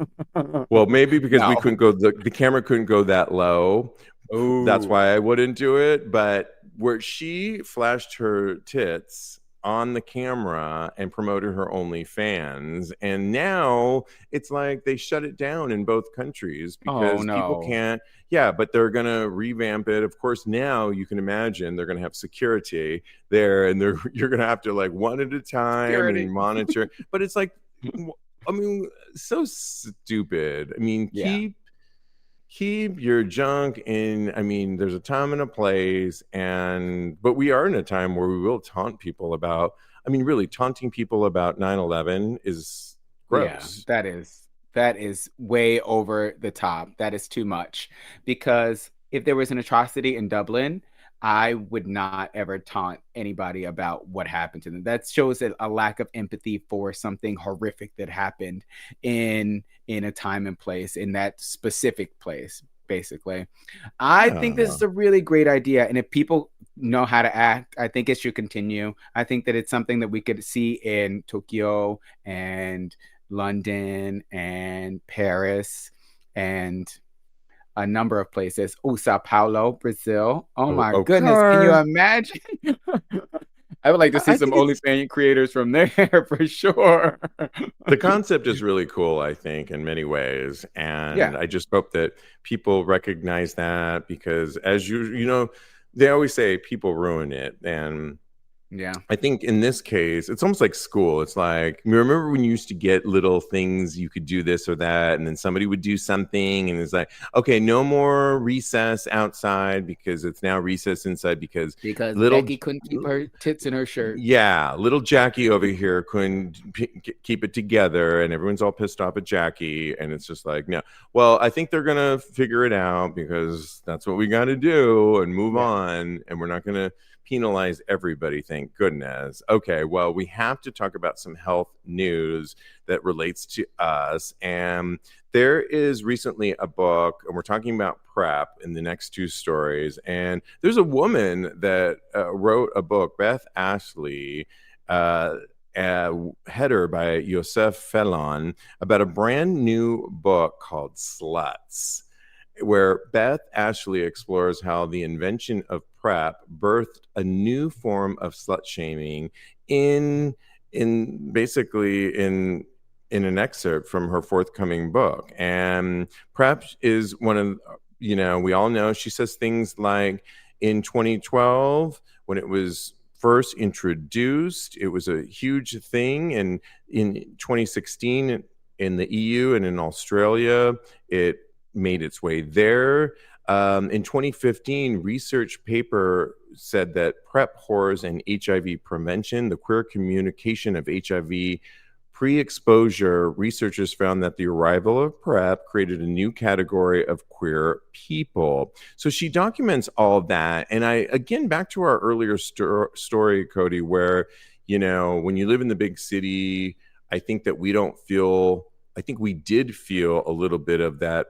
Well, maybe because we couldn't go, the camera couldn't go that low. Ooh. That's why I wouldn't do it. But where she flashed her tits on the camera and promoted her OnlyFans. And now it's like they shut it down in both countries Oh because people no. can't. Yeah, but they're going to revamp it. Of course, now you can imagine they're going to have security there, and you're going to have to, like, one at a time and Security. monitor. But it's like, I mean, so stupid. I mean, Yeah. keep your junk in. I mean, there's a time and a place, but we are in a time where we will taunt people about, I mean, really taunting people about 9/11 is Yeah, gross. that is way over the top. That is too much. Because if there was an atrocity in Dublin, I would not ever taunt anybody about what happened to them. That shows a lack of empathy for something horrific that happened in a time and place, in that specific place, basically. I think this Yeah. is a really great idea. And if people know how to act, I think it should continue. I think that it's something that we could see in Tokyo and London and Paris and a number of places. Oh, Sao Paulo, Brazil. Oh Oh, my goodness. Can you okay. imagine? I would like to see I some think it's OnlyFans creators from there for sure. the concept is really cool, I think, in many ways. And Yeah. I just hope that people recognize that, because as you know, they always say people ruin it. And Yeah. I think in this case, it's almost like school. It's like, you remember when you used to get little things, you could do this or that, and then somebody would do something, and it's like, okay, no more recess outside because it's now recess inside because Because little, Becky couldn't keep her tits in her shirt. yeah, little Jackie over here couldn't keep it together, and everyone's all pissed off at Jackie, and it's just like, no. Well, I think they're gonna figure it out because that's what we got to do and move Yeah. on, and we're not gonna penalize everybody, thank goodness. Okay, well, we have to talk about some health news that relates to us. And there is recently a book, and we're talking about PrEP in the next two stories. And there's a woman that wrote a book, Beth Ashley, header by Yosef Felon, about a brand new book called Sluts, where Beth Ashley explores how the invention of PrEP birthed a new form of slut shaming in basically in an excerpt from her forthcoming book. And PrEP is one of, we all know, she says things like, in 2012, when it was first introduced, it was a huge thing, and in 2016 in the EU and in Australia, it made its way there. In 2015, research paper said that PrEP whores and HIV prevention, the queer communication of HIV pre-exposure, researchers found that the arrival of PrEP created a new category of queer people. So she documents all of that. And again, back to our earlier story, Kodi, where, when you live in the big city, I think that I think we did feel a little bit of that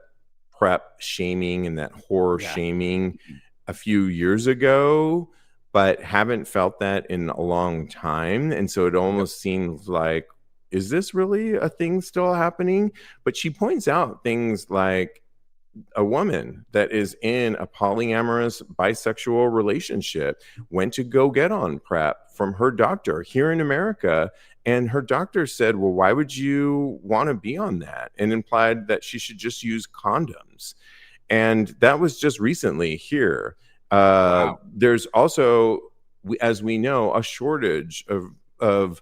PrEP shaming and that horror Yeah. shaming a few years ago, but haven't felt that in a long time. And so it almost seems like, is this really a thing still happening? But she points out things like a woman that is in a polyamorous bisexual relationship went to go get on PrEP from her doctor here in America. And her doctor said, well, why would you want to be on that? And implied that she should just use condoms. And that was just recently here. Wow. There's also, as we know, a shortage of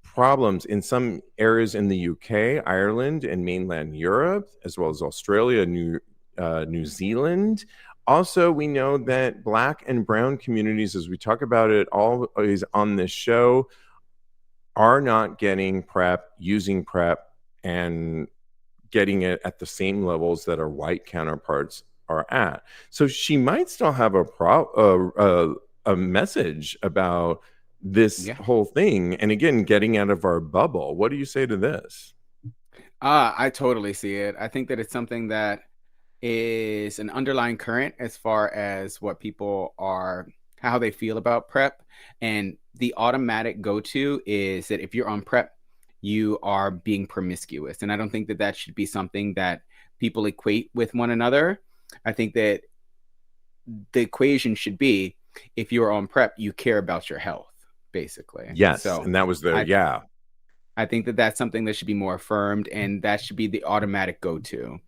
problems in some areas in the UK, Ireland, and mainland Europe, as well as Australia, New Zealand. Also, we know that Black and Brown communities, as we talk about it always on this show, are not getting PrEP, using PrEP, and getting it at the same levels that our white counterparts are at. So she might still have a message about this Yeah. whole thing. And again, getting out of our bubble. What do you say to this? I totally see it. I think that it's something that is an underlying current as far as what people are, how they feel about PrEP. And the automatic go-to is that if you're on PrEP, you are being promiscuous. And I don't think that that should be something that people equate with one another. I think that the equation should be, if you're on PrEP, you care about your health. basically. Yes, So and that was the I yeah. I think that that's something that should be more affirmed, and that should be the automatic go-to.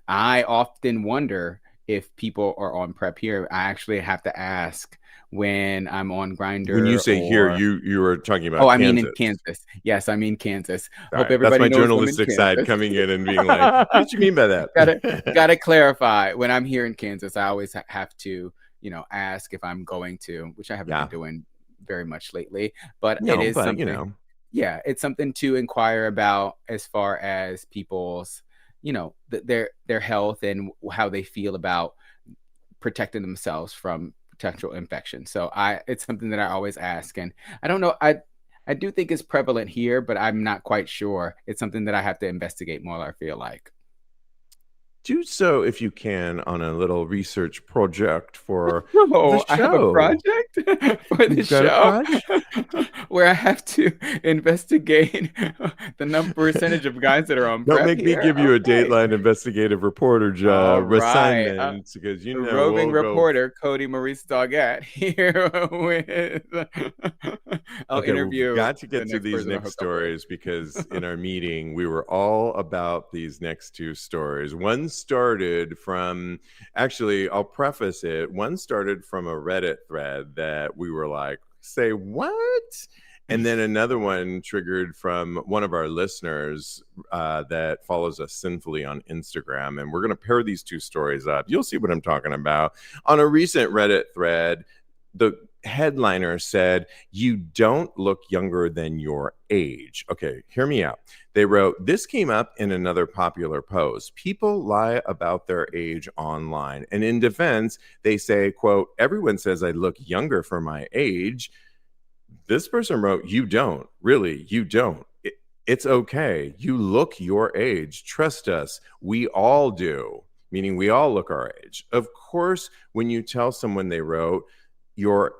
I often wonder if people are on prep here. I actually have to ask when I'm on When you Grinder say here, or you were talking oh, about I mean in Kansas. Kansas. Yes, I mean Kansas. All Hope right, that's everybody my knows I'm in journalistic side Kansas. coming in and being like, "What did you mean by that?" Gotta clarify. When I'm here in Kansas, I always have to, ask if I'm going to, which I haven't been Yeah, doing very much lately. But it no, is but something. Yeah, it's something to inquire about as far as people's, their health and how they feel about protecting themselves from potential infection. So it's something that I always ask, and I don't know, I do think it's prevalent here, but I'm not quite sure. It's something that I have to investigate more, I feel like. do so if you can on a little research project for the Oh, I have a show. project for the You've got a show project? where I have to investigate the number percentage of guys that are on Don't prep make me here. give you a Okay. Dateline investigative reporter All job right. assignment because Roving we'll go. reporter Kodi Maurice Doggette here with I'll Okay, we've interview got to the get to next these person I next hook up with. stories because in our meeting, we were all about these next two stories. One started from, actually, I'll preface it. One started from a Reddit thread that we were like, say what? And then another one triggered from one of our listeners that follows us sinfully on Instagram. And we're going to pair these two stories up. You'll see what I'm talking about. On a recent Reddit thread, the headliner said, "You don't look younger than your age." Okay, hear me out. They wrote, "This came up in another popular post. People lie about their age online. And in defense, they say, quote, everyone says I look younger for my age." This person wrote, "You don't. Really, you don't. It's okay. You look your age. Trust us. We all do." Meaning we all look our age. Of course, when you tell someone, they wrote, your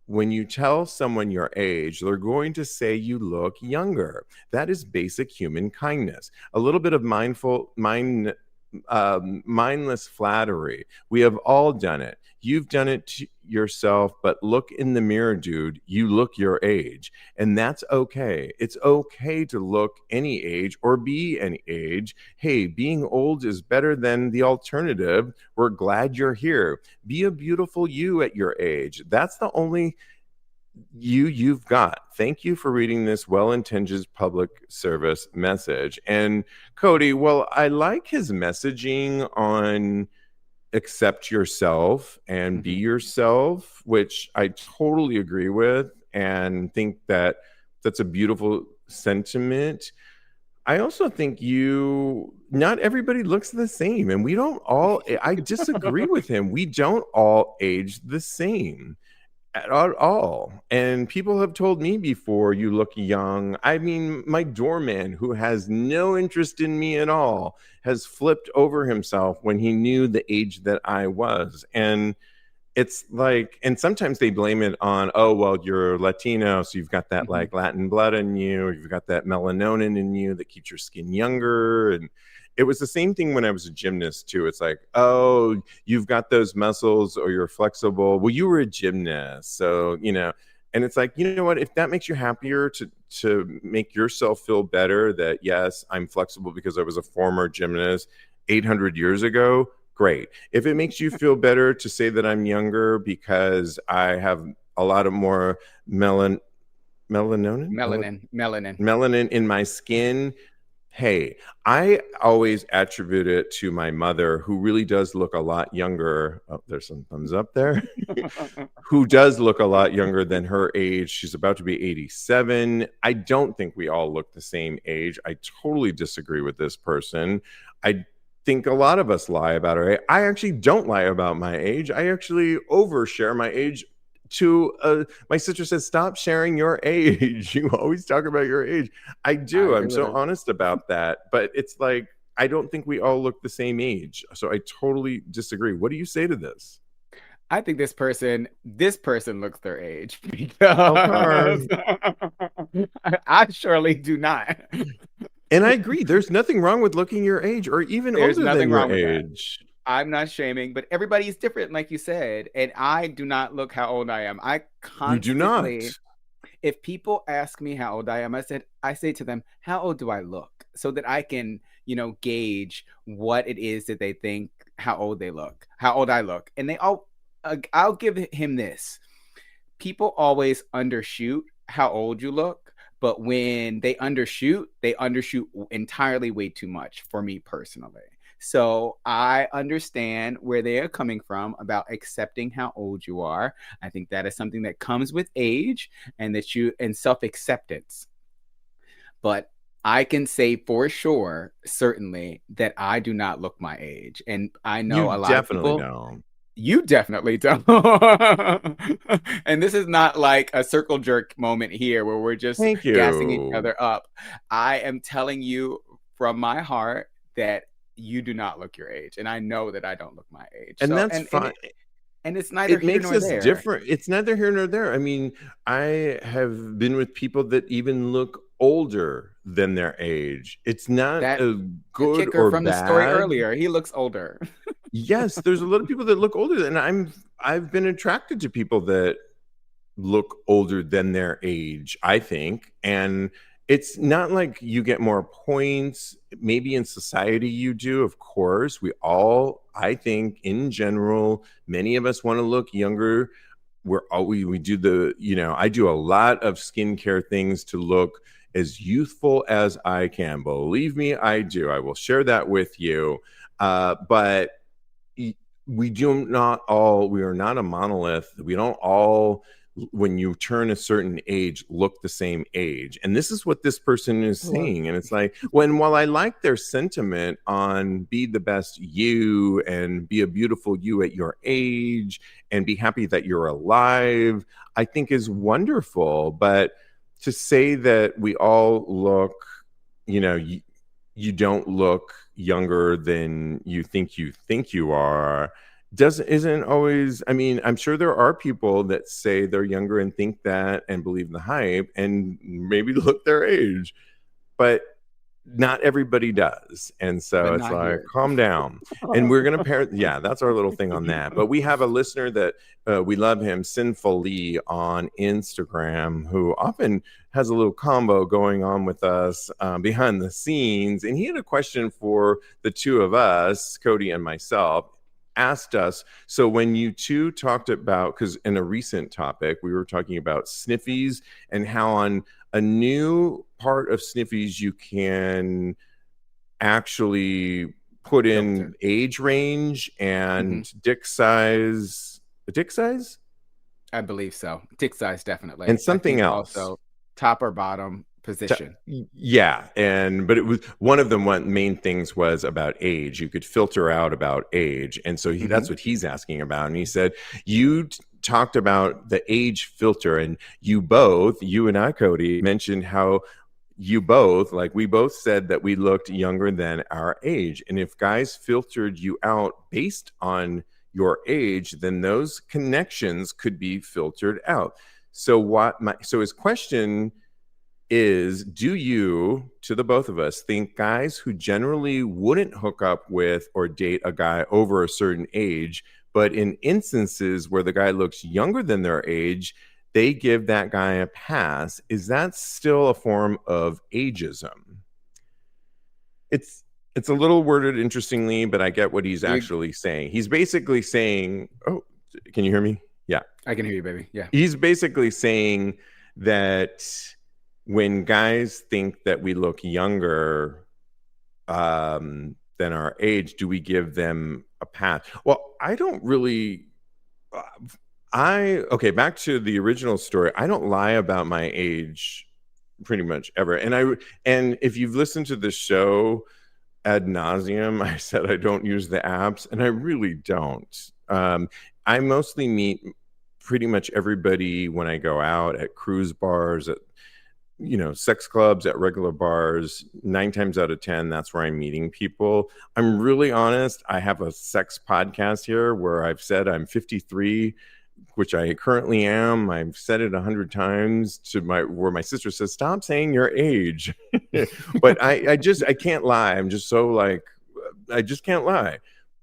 when you tell someone your age, they're going to say you look younger. That is basic human kindness. A little bit of mindless flattery. We have all done it. You've done it to yourself, but look in the mirror, dude. You look your age, and that's okay. It's okay to look any age or be any age. Hey, being old is better than the alternative. We're glad you're here. Be a beautiful you at your age. That's the only you've got. Thank you for reading this well-intentioned public service message. And Kodi, well, I like his messaging on accept yourself and be yourself, which I totally agree with and think that that's a beautiful sentiment. I also think not everybody looks the same, and we don't all, I disagree with him. We don't all age the same at all. And people have told me before, you look young. I mean, my doorman, who has no interest in me at all, has flipped over himself when he knew the age that I was. And it's like, and sometimes they blame it on, oh, well, you're Latino, so you've got that like Latin blood in you, you've got that melanonin in you that keeps your skin younger. And it was the same thing when I was a gymnast too. It's like, oh, you've got those muscles or you're flexible. Well, you were a gymnast, so and it's like, you know what? If that makes you happier to make yourself feel better, that yes, I'm flexible because I was a former gymnast 800 years ago. Great. If it makes you feel better to say that I'm younger because I have a lot of more melanonin melanin in my skin, hey, I always attribute it to my mother, who really does look a lot younger. Oh, there's some thumbs up there. Who does look a lot younger than her age. She's about to be 87. I don't think we all look the same age. I totally disagree with this person. I think a lot of us lie about our age. I actually don't lie about my age. I actually overshare my age to my sister says, stop sharing your age. You always talk about your age. I I do. agree I'm with so it. honest about that. But it's like, I don't think we all look the same age. So I totally disagree. What do you say to this? I think this person looks their age Okay. because I surely do not. And I agree. There's nothing wrong with looking your age or even There's older than nothing your wrong with that. age. I'm not shaming, but everybody is different, like you said. And I do not look how old I am. I You do not. constantly, if people ask me how old I am, I say to them, how old do I look? So that I can, gauge what it is that they think how old I look. And I'll give him this. People always undershoot how old you look, but when they undershoot entirely way too much for me personally. So I understand where they are coming from about accepting how old you are. I think that is something that comes with age and self-acceptance. But I can say for sure, certainly, that I do not look my age. And I You know a lot of definitely people. don't. You definitely don't. And this is not like a circle jerk moment here where we're just Thank gassing each you. other up. I am telling you from my heart that you do not look your age. And I know that I don't look my age. And So, that's fine. and it's neither It here makes nor us there. different. It's neither here nor there. I mean, I have been with people that even look older than their age. It's not That a the good kicker or from the story bad. earlier, he looks older. Yes, there's a lot of people that look older, and I've been attracted to people that look older than their age, I think. And it's not like you get more points. Maybe in society you do, of course. We all, I think, in general, many of us want to look younger. We do I do a lot of skincare things to look as youthful as I can. Believe me, I do. I will share that with you. But we are not a monolith. We don't all, when you turn a certain age, look the same age. And this is what this person is saying. And it's like, while I like their sentiment on be the best you and be a beautiful you at your age and be happy that you're alive, I think is wonderful. But to say that we all look, you don't look younger than you think you are isn't always. I mean, I'm sure there are people that say they're younger and think that and believe the hype and maybe look their age, but not everybody does. And so But it's not like, here. calm down. And we're going to pair. Yeah, that's our little thing on that. But we have a listener that we love him, Sinful Lee on Instagram, who often has a little combo going on with us behind the scenes. And he had a question for the two of us, Kodi and myself, asked us. So when you two talked about, because in a recent topic, we were talking about sniffies and how on a new part of sniffies you can actually put in age range and dick size. I believe so. Dick size, definitely. And something else. Also, top or bottom position. Yeah. But it was one of the main things was about age. You could filter out about age. And so that's what he's asking about. And he said, you talked about the age filter, and you and I, Kodi, mentioned how we both said that we looked younger than our age. And if guys filtered you out based on your age, then those connections could be filtered out. So his question is, do you, to the both of us, think guys who generally wouldn't hook up with or date a guy over a certain age, but in instances where the guy looks younger than their age, they give that guy a pass? Is that still a form of ageism? It's a little worded interestingly, but I get what he's actually saying. He's basically saying, oh, can you hear me? Yeah. I can hear you, baby. Yeah. He's basically saying that when guys think that we look younger than our age, do we give them a pass? Well, I don't really. Back to the original story. I don't lie about my age pretty much ever. And if you've listened to the show ad nauseum, I said I don't use the apps, and I really don't. I mostly meet pretty much everybody when I go out at cruise bars, at sex clubs, at regular bars. 9 times out of 10, that's where I'm meeting people. I'm really honest. I have a sex podcast here where I've said I'm 53, which I currently am. I've said it 100 times where my sister says, stop saying your age. But I can't lie. I'm just so like, I just can't lie.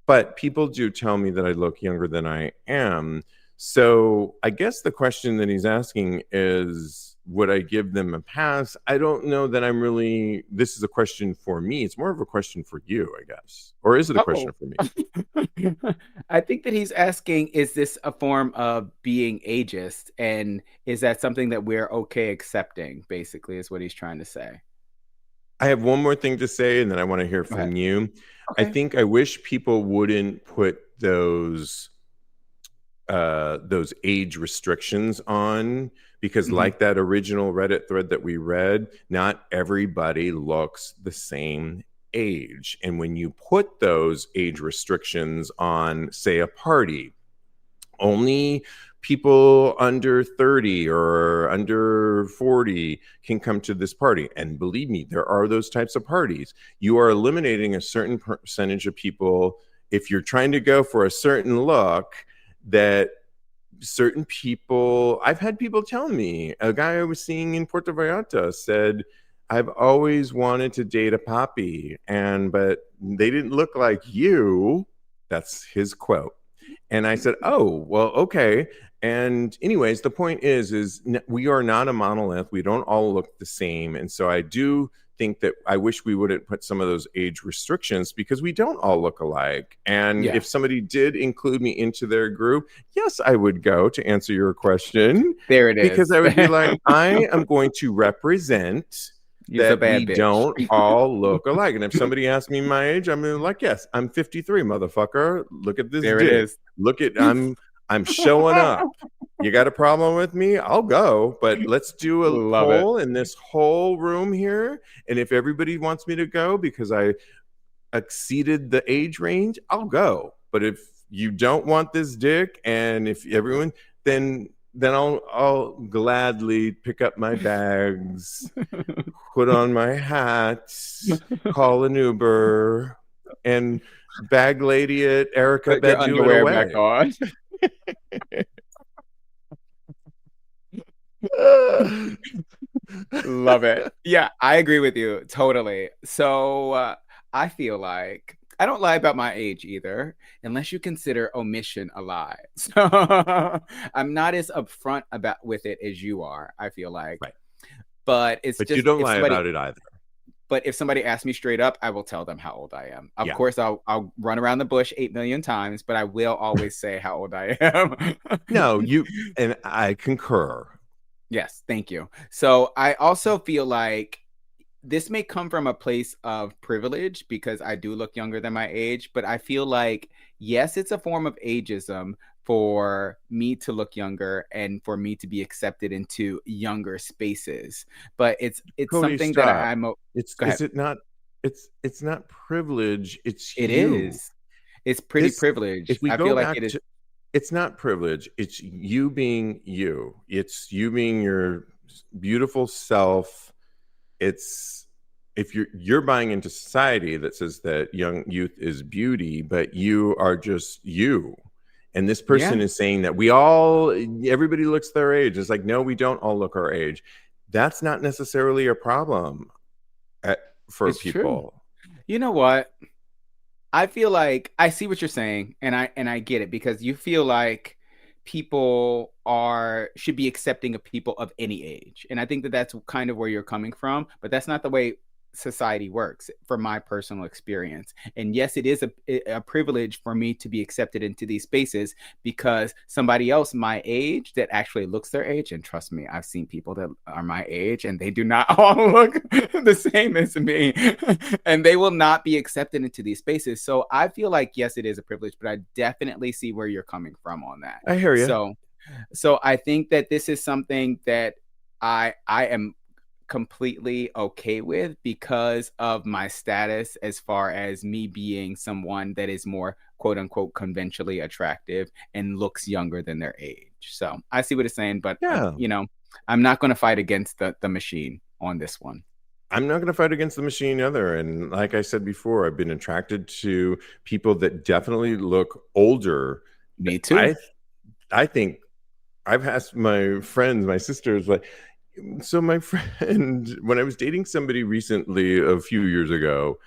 But people do tell me that I look younger than I am. So I guess the question that he's asking is, would I give them a pass? I don't know that I'm really, this is a question for me. It's more of a question for you, I guess. Or is it a question Oh, for me? I think that he's asking, is this a form of being ageist? And is that something that we're okay accepting, basically, is what he's trying to say. I have one more thing to say, and then I want to hear Go from ahead. you. Okay. I wish people wouldn't put those age restrictions on, because Hmm. like that original Reddit thread that we read, not everybody looks the same age. And when you put those age restrictions on, say, a party, only people under 30 or under 40 can come to this party. And believe me, there are those types of parties. You are eliminating a certain percentage of people if you're trying to go for a certain look. That certain people, I've had people tell me, a guy I was seeing in Puerto Vallarta said, I've always wanted to date a poppy, but they didn't look like you. That's his quote. And I said, oh, well, okay. And anyways, the point is we are not a monolith. We don't all look the same. And so I do think that I wish we wouldn't put some of those age restrictions, because we don't all look alike. And Yeah, if somebody did include me into their group, yes, I would go, to answer your question, there it because is. I would be like, I am going to represent You's a that we bad bitch. don't all look alike. And if somebody asks me my age, I'm like, yes, I'm 53, motherfucker. Look at this There it dick. is. Look at, I'm showing up. You got a problem with me? I'll go. But let's do a Love it. poll in this whole room here. And if everybody wants me to go because I exceeded the age range, I'll go. But if you don't want this dick, and if everyone, then I'll gladly pick up my bags, put on my hat, call an Uber, and bag lady it, Erica Put your Badu it underwear back away. on. Love it. Yeah, I agree with you totally. So I feel like I don't lie about my age either, unless you consider omission a lie. So I'm not as upfront about with it as you are, I feel like. Right. But it's But you just don't lie about it either. but if somebody asks me straight up, I will tell them how old I am. Of Yeah. course, I'll run around the bush 8 million times, but I will always say how old I am. No, and I concur. Yes, thank you. So I also feel like this may come from a place of privilege because I do look younger than my age, but I feel like, yes, it's a form of ageism for me to look younger and for me to be accepted into younger spaces. But it's Cody, something that stop. I'm. Go Is ahead. it not? It's not privilege. It's It you. is. It's pretty This, privileged. if we I go feel like back it is. to, it's not privilege. It's you being you. It's you being your beautiful self. It's, if you're buying into society that says that young youth is beauty, but you are just you. And this person Yeah, is saying that everybody looks their age. It's like, no, we don't all look our age. That's not necessarily a problem for it's true. people. You know what? I feel like I see what you're saying, and I get it because you feel like people are should be accepting of people of any age, and I think that that's kind of where you're coming from, but that's not the way society works from my personal experience. And yes, it is a privilege for me to be accepted into these spaces because somebody else my age that actually looks their age, and trust me, I've seen people that are my age and they do not all look the same as me, and they will not be accepted into these spaces. So I feel like, yes, it is a privilege, but I definitely see where you're coming from on that. I hear you. So I think that this is something that I am completely okay with because of my status as far as me being someone that is more quote unquote conventionally attractive and looks younger than their age. So I see what it's saying, but Yeah. I'm not going to fight against the machine on this one. I'm not going to fight against the machine either. And like I said before, I've been attracted to people that definitely look older. Me too. I I think I've asked my friends, my sisters, like, so my friend, when I was dating somebody recently a few years ago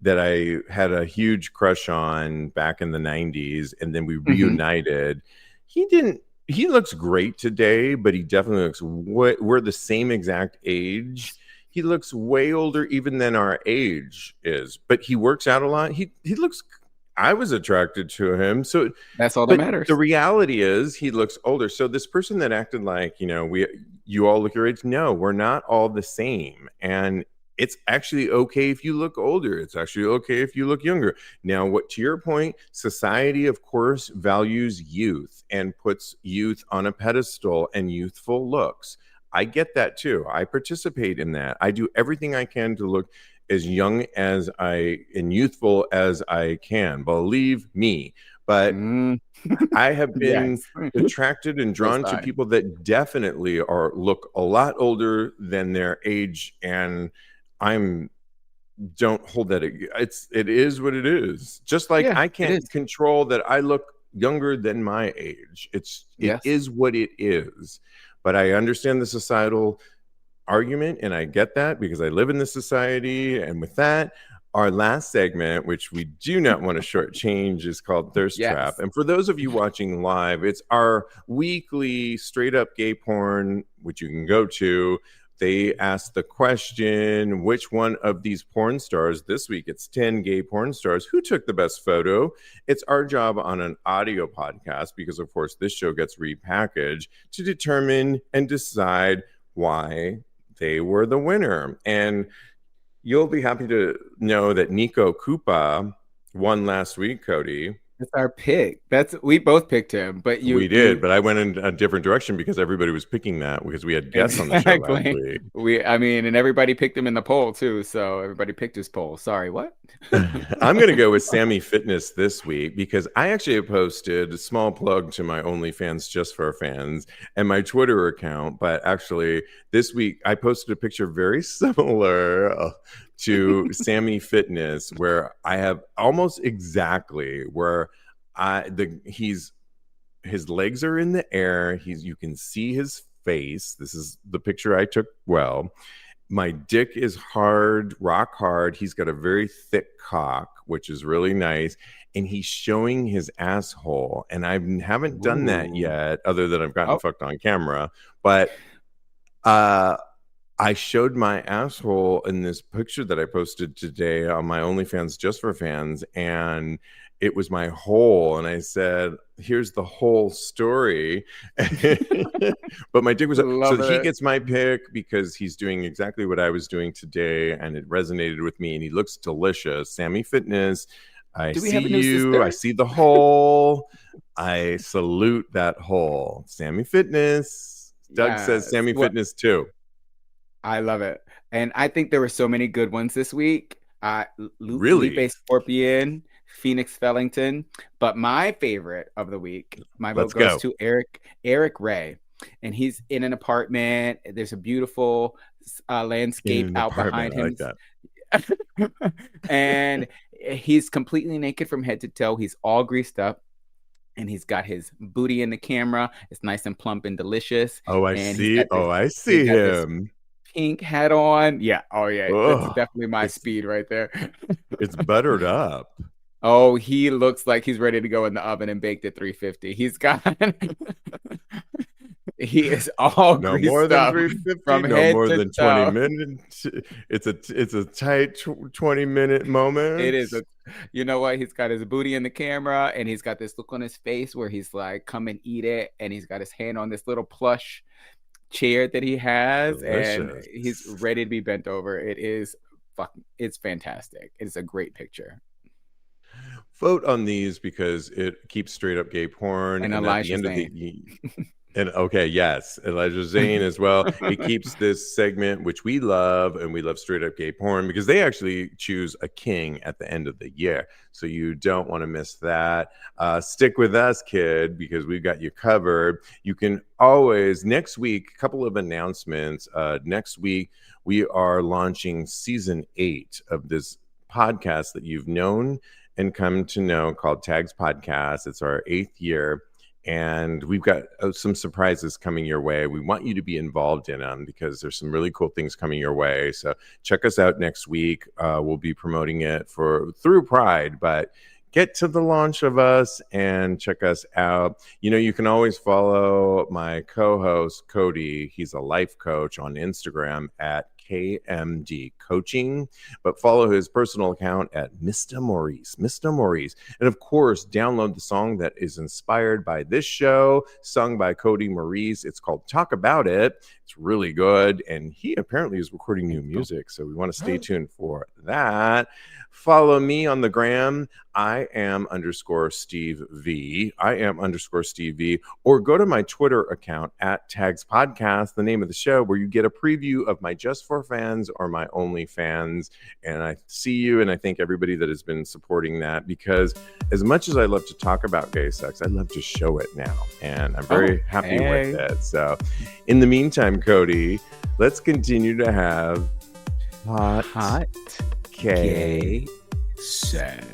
that I had a huge crush on back in the 90s, and then we Mm-hmm. reunited, he didn't he looks great today, but he definitely looks we're the same exact age. He looks way older even than our age is, but he works out a lot. He looks I was attracted to him. So That's all that but the matters. reality is he looks older. So this person that acted like, you all look your age. No, we're not all the same. And it's actually okay if you look older. It's actually okay if you look younger. Now, what to your point, society, of course, values youth and puts youth on a pedestal and youthful looks. I get that too. I participate in that. I do everything I can to look as young as I and youthful as I can. Believe me. But Mm, I have been yes. attracted and drawn to Co-sign. people that definitely look a lot older than their age, and I'm don't hold that. It is what it is. Just like Yeah, I it can't is. control that I look younger than my age. It Yes. is what it is. But I understand the societal argument, and I get that because I live in this society. And with that, our last segment, which we do not want to shortchange, is called Thirst Trap. Yes. And for those of you watching live, it's our weekly straight up gay porn, which you can go to. They ask the question, which one of these porn stars, this week it's 10 gay porn stars, who took the best photo? It's our job on an audio podcast, because of course this show gets repackaged, to determine and decide why they were the winner. And you'll be happy to know that Nico Koopa won last week, Kodi. That's our pick. We both picked him, but We you did, but I went in a different direction because everybody was picking that because we had guests on the show last exactly. week. And everybody picked him in the poll too. So everybody picked his poll. Sorry, what? I'm going to go with Sammy Fitness this week because I actually posted a small plug to my OnlyFans just for fans and my Twitter account. But actually, this week I posted a picture very similar to Sammy Fitness, where I have almost exactly where his legs are in the air. You can see his face. This is the picture I took. Well, my dick is hard, rock hard. He's got a very thick cock, which is really nice. And he's showing his asshole. And I haven't done that Ooh. yet, other than I've gotten Oh, fucked on camera. But I showed my asshole in this picture that I posted today on my OnlyFans just for fans. And it was my hole. And I said, here's the whole story. But my dick was up. So love he it. gets my pick because he's doing exactly what I was doing today. And it resonated with me. And he looks delicious. Sammy Fitness, I Do we see have a new you. I sister? see the hole. I salute that hole. Sammy Fitness. Doug says Yes. Sammy Well, Fitness too. I love it. And I think there were so many good ones this week. Really? Lupe Scorpion, Phoenix Fellington. But my favorite of the week, my vote Let's goes go. to Eric Ray. And he's in an apartment. There's a beautiful landscape In an out behind apartment. I him. like that. And he's completely naked from head to toe. He's all greased up. And he's got his booty in the camera. It's nice and plump and delicious. Oh, I And see. Oh, I he's see got this him. pink hat on. Yeah. Oh, yeah. That's Oh, definitely my it's speed right there. it's buttered up. Oh, he looks like he's ready to go in the oven and baked at 350. He is all No more greased than up 350. from No head more to than 20 toe. minutes. It's a tight 20-minute It moment. is you know what? He's got his booty in the camera and he's got this look on his face where he's like, come and eat it. And he's got his hand on this little plush chair that he has and Delicious. he's ready to be bent over. It's fantastic. It's a great picture. Vote on these because it keeps straight up gay porn, And and at the Elijah end of Zane. the and okay, yes, Elijah Zane as well. It keeps this segment, which we love, and we love straight up gay porn because they actually choose a king at the end of the year. So you don't want to miss that. Stick with us, kid, because we've got you covered. You can always, next week, a couple of announcements. Next week, we are launching season 8 of this podcast that you've known and come to know called Tags Podcast. It's our 8th year. And we've got some surprises coming your way. We want you to be involved in them because there's some really cool things coming your way. So check us out next week. We'll be promoting it through Pride, but get to the launch of us and check us out. You can always follow my co-host Kodi. He's a life coach on Instagram at KMD Coaching, but follow his personal account at Mr. Maurice. And of course, download the song that is inspired by this show, sung by Kodi Maurice. It's called Talk About It. It's really good. And he apparently is recording new music, so we want to stay tuned for that. Follow me on the gram. I am _Steve V. Or go to my Twitter account at Tags Podcast, the name of the show, where you get a preview of my Just for Fans or my Only Fans. And I see you, and I thank everybody that has been supporting that, because as much as I love to talk about gay sex, I love to show it now. And I'm very happy with it. So in the meantime, Kodi, let's continue to have hot gay sex.